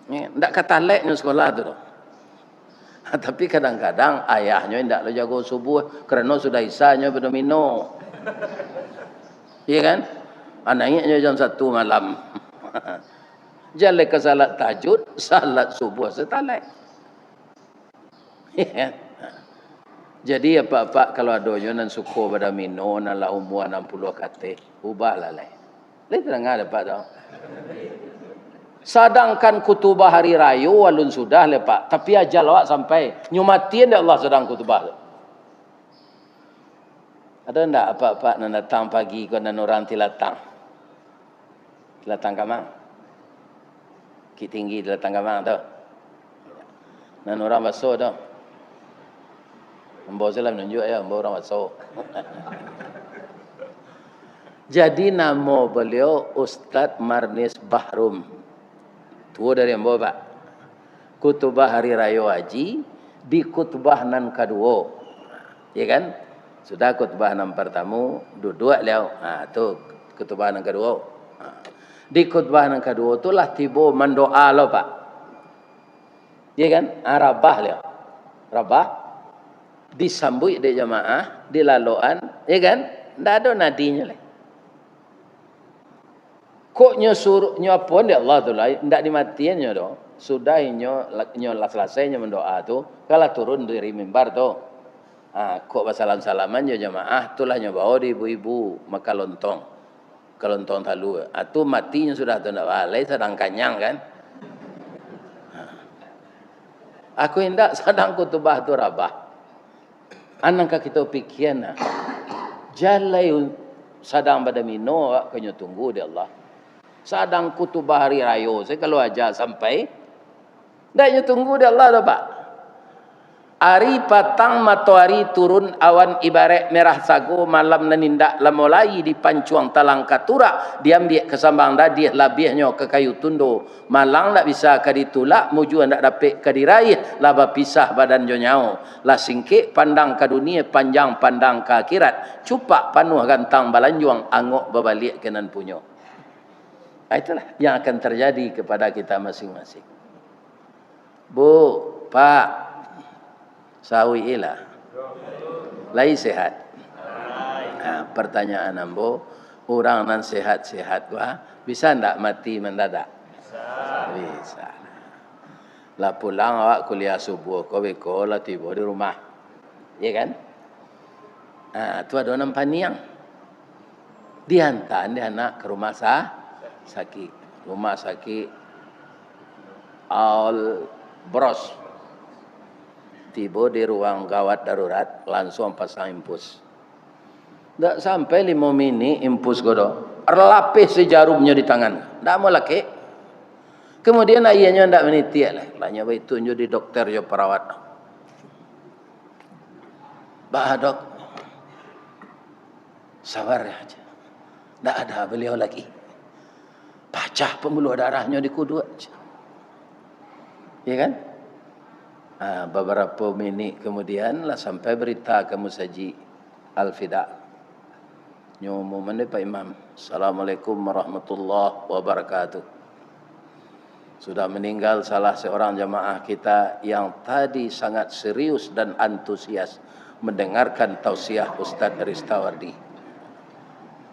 Ndak kataleknya sekolah tu. Tapi kadang-kadang ayahnya ndak lo jago subuh kerana sudah isanya berdomino. Iya kan? Anaknya jam 1 malam. Jalan ke salat tahajud, salat subuh setalek. Ya. Jadi apa-apa kalau adonyo nan suko pada mino nan la umur 60 kate, ubahlah le. Le tengah dapat dah. Sedangkan kutubah hari raya walun sudah le Pak, tapi ajal awak sampai nyumatiin dah Allah sedang kutubah tu. Ada ndak apa-apa nan datang pagi ko nan orang tilatang. Tilatang kamang. Ki tinggi tilatang kamang tu. Nan orang basuh tu. Mbak saya menunjuk ya, mbak orang masuk. Jadi nama beliau Ustaz Marnis Bahrum. Tua dari mbak Pak. Kutubah Hari Raya Haji di kutubah nan kedua. Ya kan? Sudah kutubah nan pertama, duduk liau. Tu kutubah nan kedua. Di kutubah nan kedua tu lah tiba mendoa lo Pak. Ya kan? Rabah liau. Rabah. Disambut di jamaah, di laluan, ya kan? Tidak ada nadinya lah. Kok nyuruh nyapun di Allah tu lah, tidak dimatian nyo. Sudah nyo selesai mendoa tu, kalau turun dari mimbar tu, kok salam-salaman nyo jamaah, itulah nyo bawa di ibu-ibu maka lontong talu. Itu matinya sudah tu tidak balai, sedang kanyang kan? Aku hendak sedang kutubah tu rabah. Anangka kita pikiran jalai sadang pada mino kenyo tunggu di Allah. Sadang kutubah hari raya saya kalau aja sampai dak nyo tunggu di Allah dah Pak. Ari patang matahari turun awan ibarat merah sago malam nanindak lamolai di pancuang talang katura diambil kesambang dadih labihnya ke kayu tundo malang tak bisa kaditulak muju ndak dapat kadiraih laba pisah badan jo nyao la singkik pandang ke dunia panjang pandang ke akhirat cupak panuh gantang balanjuang angok babalik kenan punyo. Itulah yang akan terjadi kepada kita masing-masing. Bu, Pak, sawi ilah. Lai sehat. Pertanyaan ambo, orang nan sehat-sehat gua bisa ndak mati mendadak? Bisa. Lah pulang awak kuliah subuh ko beko lah tiba di rumah. Ya kan? Tu ada orang paniang. Dihantar dia anak ke rumah sakit. Rumah sakit Al Bros. Tiba di ruang gawat darurat, langsung pasang impus. Tak sampai 5 minit impus godo. Lapis sejarumnya di tangan. Tak mau laki. Kemudian ayahnya tak menitiak lah. Lanya baik tunjuk di dokter jo perawat. Bah dok, sabar aja. Tak ada beliau lagi. Pecah pembuluh darahnya di kudu aja. Ya kan? Beberapa minit kemudian lah sampai berita ke Musaji Al-Fida. Nyumuman Pak Imam. Assalamualaikum warahmatullahi wabarakatuh. Sudah meninggal salah seorang jamaah kita yang tadi sangat serius dan antusias mendengarkan tausiah Ustaz Ristawardi.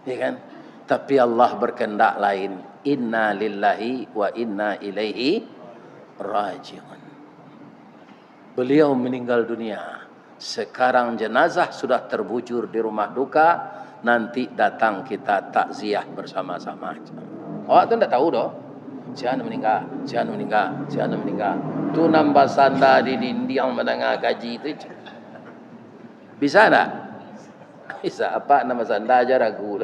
Ya kan? Tapi Allah berkehendak lain. Inna lillahi wa inna ilaihi raji'un. Beliau meninggal dunia. Sekarang jenazah sudah terbujur di rumah duka. Nanti datang kita takziah bersama-sama. Awak tu tak tahu doh. Siapa meninggal, siapa meninggal, siapa meninggal. Tu nambah sanda di dinding menengah gaji itu. Bisa tak? Bisa. Apa nama sanda aja ragu.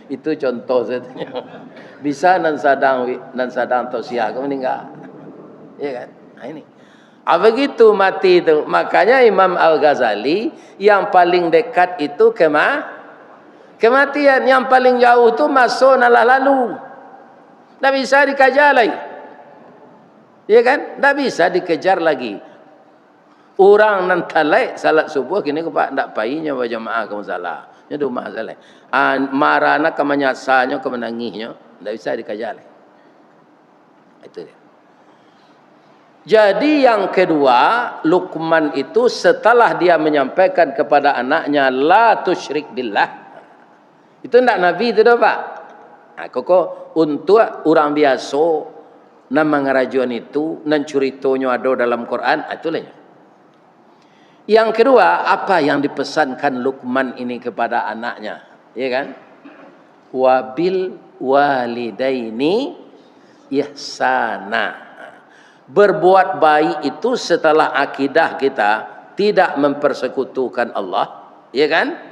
Itu contoh saja. Bisa nan sadang tausiah kau meninggal. Ya kan? Nah, ini. Begitu mati itu. Makanya Imam Al-Ghazali yang paling dekat itu kematian. Yang paling jauh itu masuk nalah lalu. Tak bisa dikejar lagi. Ya kan? Tak bisa dikejar lagi. Orang nan talai salat subuh kini kepak ndak painya berjamaah ke musalah. Nya di rumah saleh. Marana ke menyasanya ke menangisnya ndak bisa dikajal. Itu dia. Jadi yang kedua, Luqman itu setelah dia menyampaikan kepada anaknya la tusyrik billah. Itu ndak Nabi itu dah Pak. Nah, koko untuk orang biasa nama ngarajuan itu nan curitonyo ada dalam Quran itulah. Yang kedua, apa yang dipesankan Luqman ini kepada anaknya, ya kan? Wabil walidaini ihsana. Berbuat baik itu setelah akidah kita tidak mempersekutukan Allah, ya kan?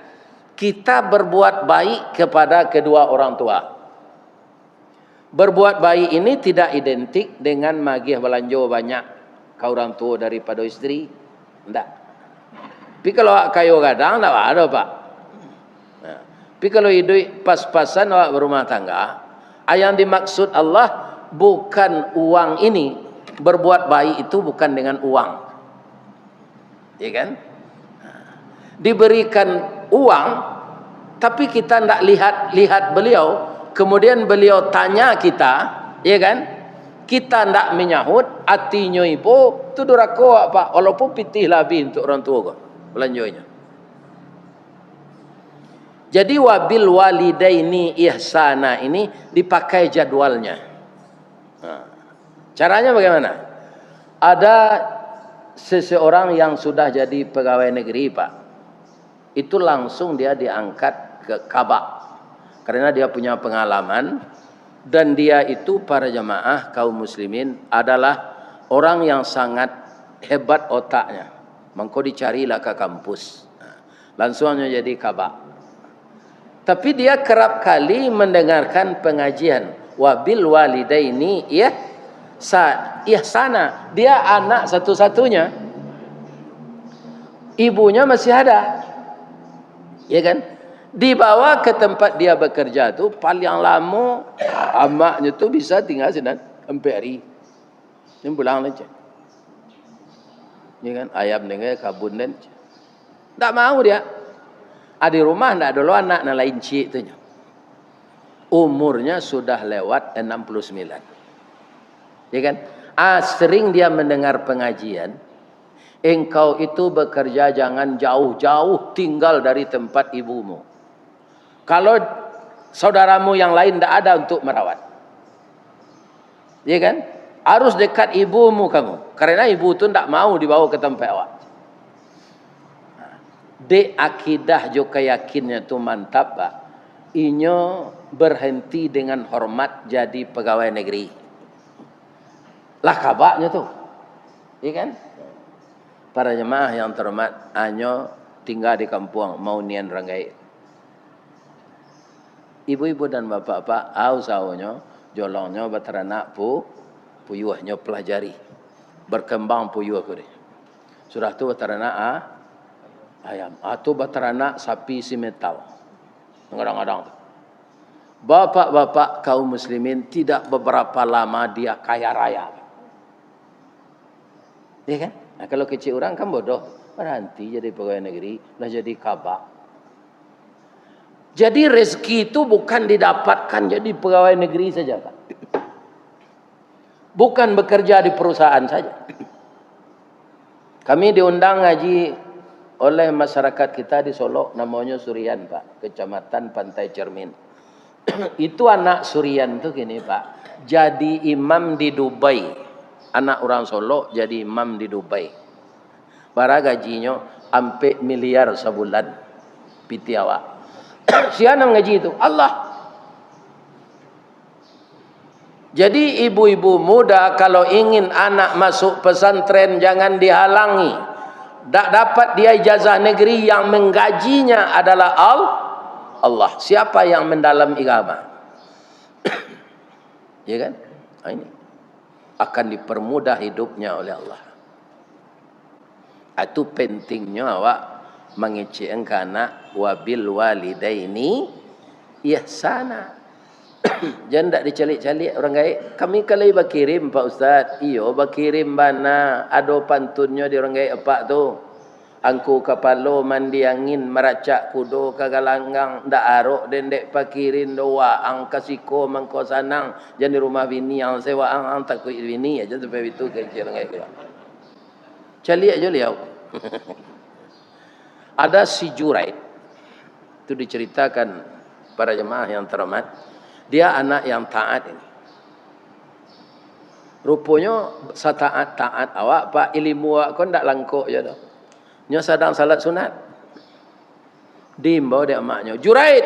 Kita berbuat baik kepada kedua orang tua. Berbuat baik ini tidak identik dengan magih belanja banyak ke orang tua daripada istri, enggak. Tapi kalau kayu gadang enggak ada, Pak. Nah, tapi kalau hidup pas-pasan awak berumah tangga, yang dimaksud Allah bukan uang ini. Berbuat baik itu bukan dengan uang, ya kan? Diberikan uang, tapi kita tidak lihat beliau, kemudian beliau tanya kita, ya kan? Kita tidak menyahut, hatinya ibu tu durako apa? Walaupun pitih lebih untuk orang tua kok belanjonya. Jadi wabil walidaini ihsana ini dipakai jadwalnya. Caranya bagaimana? Ada seseorang yang sudah jadi pegawai negeri, Pak. Itu langsung dia diangkat ke Kabak. Karena dia punya pengalaman. Dan dia itu para jamaah kaum muslimin adalah orang yang sangat hebat otaknya. Maka dicarilah ke kampus. Langsungnya jadi Kabak. Tapi dia kerap kali mendengarkan pengajian. Wabil walidaini ihsana. Dia anak satu-satunya, ibunya masih ada, ya kan? Dibawa ke tempat dia bekerja tu paling lama amaknya tu bisa tinggal sedang sampai hari ini pulang aja, ya kan? Ayam dengan kabun dan tak mau dia. Di rumah tak ada anak nak lain cik tu, umurnya sudah lewat 69. Ya kan? Sering dia mendengar pengajian. Engkau itu bekerja jangan jauh-jauh tinggal dari tempat ibumu. Kalau saudaramu yang lain tidak ada untuk merawat. Ya kan? Harus dekat ibumu kamu. Karena ibu itu tidak mau dibawa ke tempat awak. De akidah juga yakinnya itu mantap, Pak. Inyo berhenti dengan hormat jadi pegawai negeri. Lah kabaknya tuh, iya kan? Para jemaah yang terhormat, anyo tinggal di kampung mau nian ranggai. Ibu-ibu dan bapak-bapak, au-saunya, jolongnya beteranak puyuhnya pelajari, berkembang puyuh kuri. Sudah tu beteranak ayam, atau beteranak sapi simetau, kadang-kadang. Bapak-bapak kaum muslimin tidak beberapa lama dia kaya raya. Ya kan? Nah, kalau kecil orang kan bodoh, berhenti jadi pegawai negeri, lah jadi kabak. Jadi rezeki itu bukan didapatkan jadi pegawai negeri saja, Pak. Bukan bekerja di perusahaan saja. Kami diundang ngaji oleh masyarakat kita di Solo, namanya Surian, Pak, Kecamatan Pantai Cermin. Itu anak Surian tuh gini, Pak, jadi imam di Dubai. Anak orang Solo jadi imam di Dubai. Bara gajinya sampai miliar sebulan. Piti awak. Siapa ngaji itu? Allah. Jadi ibu-ibu muda kalau ingin anak masuk pesantren jangan dihalangi. Tak dapat dia ijazah negeri, yang menggajinya adalah Allah. Siapa yang mendalam agama? Ya kan? Nah, ini akan dipermudah hidupnya oleh Allah. Itu pentingnya awak mengecek anak wabil walidaini ihsana. Jangan tak dicalik-calik orang gaib. Kami kalau bakirim Pak Ustaz. Iyo bakirim bana. Ada pantunnya di orang gaib apa tu. Angku kapalo mandi angin meracak kudo kagalanggang ndak arok dendek pakirin doa ang kasiko mangko sanang jadi rumah bini yang sewa ang takut bini aja sampai itu ke orang gaib. Cali aja liau. Ada si Juraid. Itu diceritakan para jemaah yang terhormat. Dia anak yang taat ini. Rupanya setaat-taat awak pak ilmu awak kon ndak langkok je dah. Nyo sedang salat sunat. Diimbau dia emaknya, Juraid.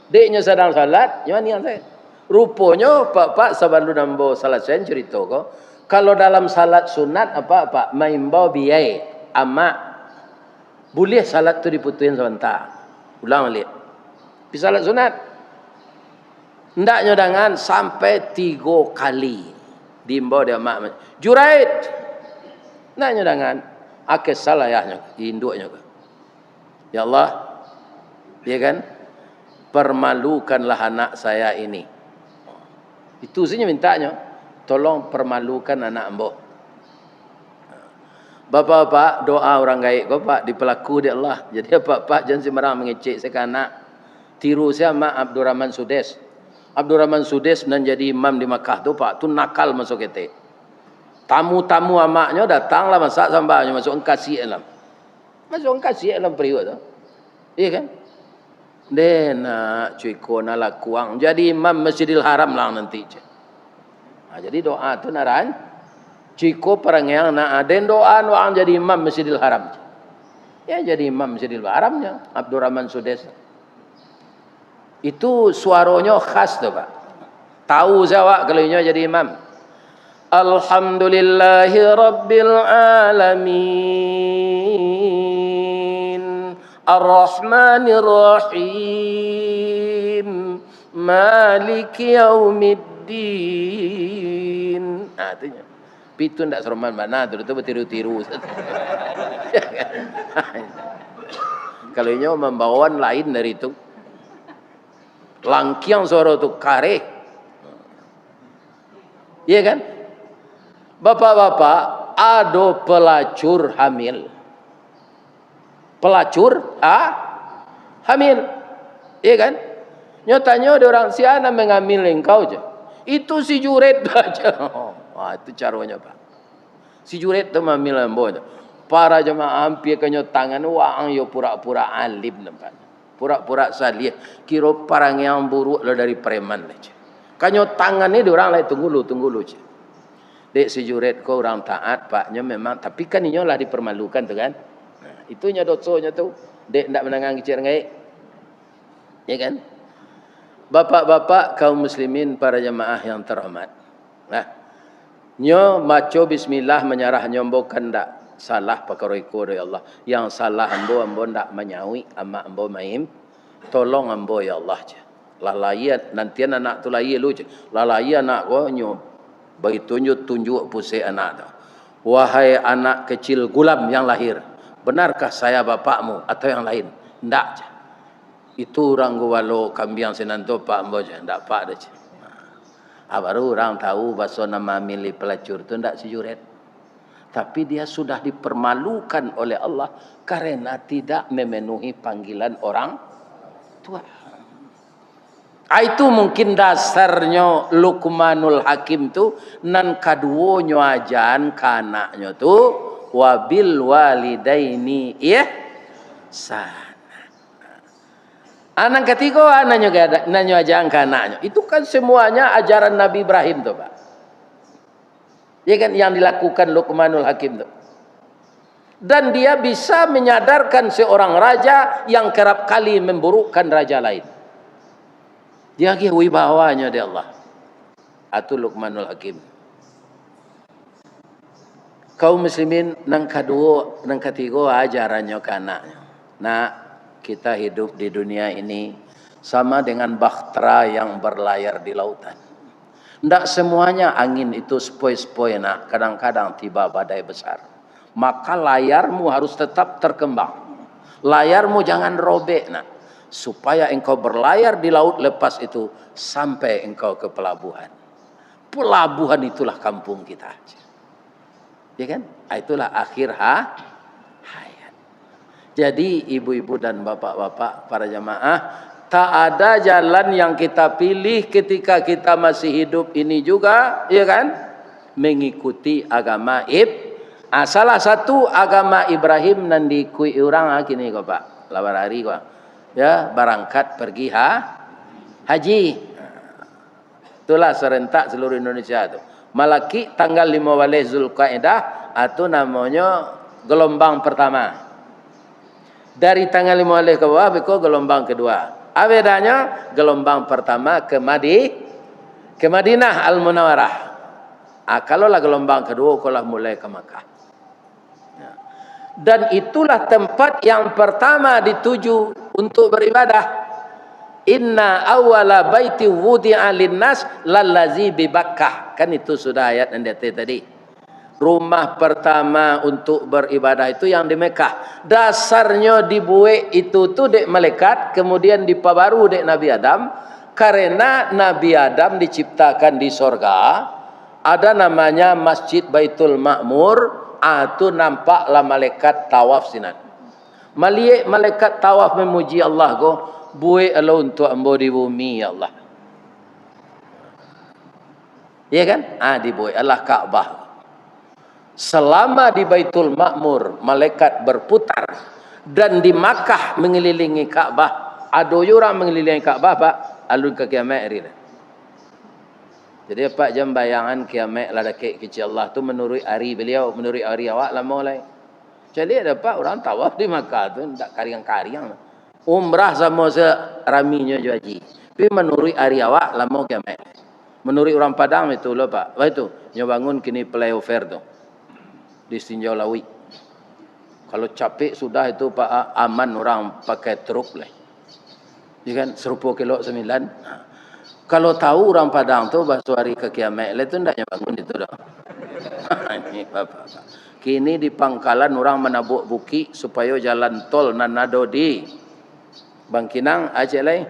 Deknya sedang salat, nyo niat saya. Rupanya pak sebelum nambo salat saya cerita ko, kalau dalam salat sunat apa maimbau biai amak boleh salat tu diputuin sebentar. Ulang balik. Di salat sunat. Ndaknya dengan sampai 3 kali. Diimbau dia mak. Juraid. Ndaknya dengan akes salah yahnya, induknya. Ya Allah. Ya kan? Permalukanlah anak saya ini. Itu saja mintanya. Tolong permalukan anak ambo. Bapak-bapak doa orang gaib kau pak dipelaku di Allah. Jadi bapak jangan sembarang mengecek sekanak. Tiru saya mak Abdurrahman Sudes. Abdurrahman Sudes dan jadi imam di Makkah tu pak tu nakal masuk kita. Tamu-tamu amaknya datanglah masak sambalnya masuk engkasi alam. Masuk engkasi alam periuk tu. Iya kan? Dena cuy kona lah kuang. Jadi imam Masjidil Haram lah nanti. Nah, jadi doa tu naran. Ciko perang yang nak aden doa doang jadi imam Masjidil Haram. Ya jadi imam Masjidil Haramnya Abdurrahman Sudes. Itu suaranya khas tu pak. Tahu jawab kalau nya jadi imam. Alhamdulillahi Rabbil Alamin Ar-Rahmanir Rahim Maliki Yaumiddin. Nah itunya. Itu tidak seroman mana tu bertiru-tiru. Kalau nya membawaan lain dari itu. Langkiang suara tu kare. Iya kan? Bapak-bapak, ada pelacur hamil. Pelacur hamil. Iya kan? Nyatanya ada orang si anak mengambil engkau je. Itu si Juret aja. Wah, itu caranya pak. Si Juret tu mengambil ambo. Para jemaah hampir kenyo tangan wang yo pura-pura alim nampak. Pura-pura salih. Kira parang yang buruk lah dari preman aja. Kanyo tangan ni orang lain tunggu lu je. Dek si Juret ko orang taat paknya memang tapi kan inyo lah dipermalukan tu kan. Nah, itunya dosanya tu. Dek ndak menangang kecil ngai. Ya kan? Bapak-bapak kaum muslimin para jemaah yang terhormat. Nah, nyo maco bismillah menyerah nyombo ndak salah perkara iko ya Allah. Yang salah ambo ndak menyawi ama ambo maim. Tolong ambo ya Allah je. Lalaian nanti anak tu lahir lu je. Lalaian anak ko nyo bagi tunjuk pusing anak tu. Wahai anak kecil gulam yang lahir, benarkah saya bapakmu atau yang lain? Ndak je. Itu orang gowalo kambiang senanto pak ambo je, ndak pak je. Baru orang tahu bahasa nama milik pelacur tu ndak si Juret. Tapi dia sudah dipermalukan oleh Allah karena tidak memenuhi panggilan orang tua. Itu mungkin dasarnya Luqmanul Hakim tu nan kaduonyo ajan kanaknya tu wabil walidaini ihsana. Anak ketiga anaknya ajan kanaknya. Itu kan semuanya ajaran Nabi Ibrahim tu pak. Ya kan yang dilakukan Luqmanul Hakim tu. Dan dia bisa menyadarkan seorang raja yang kerap kali memburukkan raja lain. Dia lagi wibawanya dia Allah. Atu Luqmanul Hakim. Kaum muslimin nang kedua, nang ketiga ajarannya kanaknya. Nah, kita hidup di dunia ini sama dengan bahtera yang berlayar di lautan. Ndak semuanya angin itu sepoi-sepoi nak. Kadang-kadang tiba badai besar. Maka layarmu harus tetap terkembang. Layarmu jangan robek nak. supaya engkau berlayar di laut lepas itu sampai engkau ke pelabuhan. Pelabuhan itulah kampung kita. Ya kan? Itulah akhir hayat. Jadi ibu-ibu dan bapak-bapak para jamaah, tak ada jalan yang kita pilih ketika kita masih hidup ini juga, ya kan? Mengikuti agama salah satu agama Ibrahim nan diikui orang kini kok Pak. Lawan hari kok. Ya, berangkat pergi haji. Itulah serentak seluruh Indonesia itu. Malaki tanggal 15 Zulqa'dah itu namanya gelombang pertama. Dari tanggal 15 ke bawah itu gelombang kedua. Apa bedanya? Gelombang pertama ke Madinah Al-Munawwarah. Kalau lah gelombang kedua kalau mulai ke Makkah. Dan itulah tempat yang pertama dituju untuk beribadah. Inna awwala baiti wudi'a linnas lallazi bi Bakkah. Kan itu sudah ayat yang tadi. Rumah pertama untuk beribadah itu yang di Mekah. Dasarnya dibuat itu tuh dek malaikat, kemudian dipabaru dek Nabi Adam. Karena Nabi Adam diciptakan di sorga, ada namanya Masjid Baitul Ma'mur. Itu nampaklah malaikat tawaf sinan. Malaikat tawaf memuji Allah go. Buat Allah untuk ambo di bumi ya Allah. Ya kan? Dibuat Allah Ka'bah. Selama di Baitul Ma'mur malaikat berputar dan di Makkah mengelilingi Ka'bah. Ada orang mengelilingi Ka'bah Pak, alun ke kiamat hari. Jadi Pak jam bayangan kiamat lah dekat kecil Allah tu menurut hari beliau, menurut hari awak lama lain. Jadi ada Pak orang tawaf di Makkah tu tak kariang-kariang. Umrah sama seraminya je haji. Tapi menurut hari awak lama kiamat. Menurut orang Padang itu loh Pak. Wah itu nyobangun kini flyover tu di Tinjau Lawi. Kalau capek sudah itu Pak aman orang pakai truk lah. Ya kan 10 kilo 9. Kalau tahu orang Padang tu bahasa hari ke kiamat itu ndak nyobangun itu dah. Ini Bapak. Kini di Pangkalan orang menabuk buki supaya jalan tol nanado di Bangkinang Aceh lain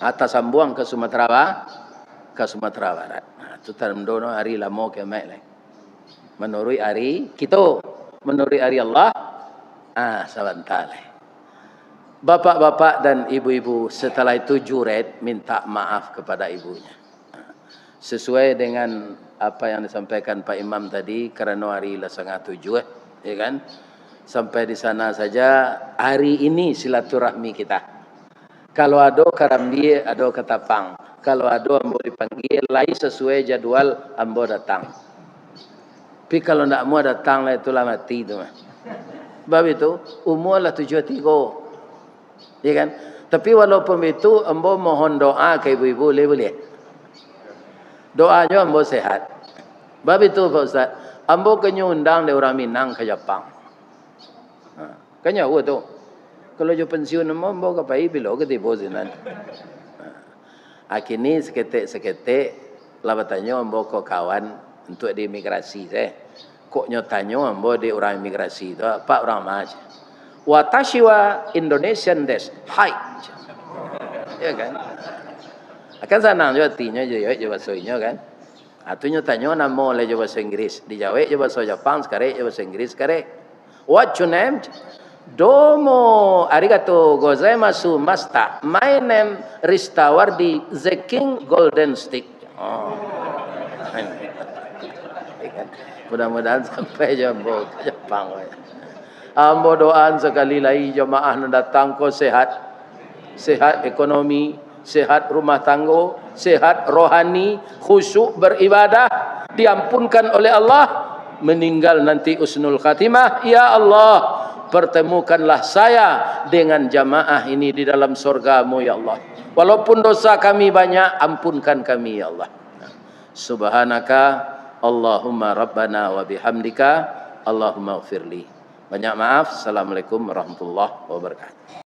atas sambuang ke Sumatera Barat. Itu terdono hari lama kiamat lain. Menurut hari kita, menurut hari Allah, sebentar lain. Bapak-bapak dan ibu-ibu setelah itu juret minta maaf kepada ibunya. Sesuai dengan apa yang disampaikan Pak Imam tadi, kerana hari lah 6:30, ya kan? Sampai di sana saja hari ini silaturahmi kita. Kalau ada Karambi, ada Ketapang. Kalau ada ambo dipanggil, lain sesuai jadwal ambo datang. Tapi kalau tidak mau datang lah itulah mati itu. Sebab itu umur lah 73. Ya kan? Tapi walaupun itu ambo mohon doa ke ibu-ibu boleh. Doanya ambo sehat. Sebab itu Pak Ustaz, ambo kenyundang dari orang Minang ke Jepang. Kanya tu. Kalau jo pensiun ambo kapai bilo ke tibo sinan. Akini seketik labatannya ambo ko kawan untuk di imigrasi kok nyotanyo ambo di orang imigrasi tu Pak orang maj. Watashi wa Indonesian desu. Hai. Ya kan? Akan sanang jo artinya jo bahasanya kan. Atunya tanyo namo le jo bahasa Inggris, dijawab jo bahasa Jepang, sekarang jo bahasa Inggris sekarang. What your name? Domo arigato gozaimasu master. My name Ristawardi the King Golden Stick. Mudah-mudahan sampai jambo ke Jepang. Ambo doaan sekali lagi jemaah yang datang ko sehat. Sehat ekonomi, sehat rumah tangga, sehat rohani, khusyuk beribadah, diampunkan oleh Allah, meninggal nanti usnul khatimah. Ya Allah, pertemukanlah saya dengan jamaah ini di dalam surga-Mu ya Allah. Walaupun dosa kami banyak, ampunkan kami ya Allah. Subhanaka Allahumma rabbana wa bihamdika Allahumma ighfirli. Banyak maaf. Assalamualaikum warahmatullahi wabarakatuh.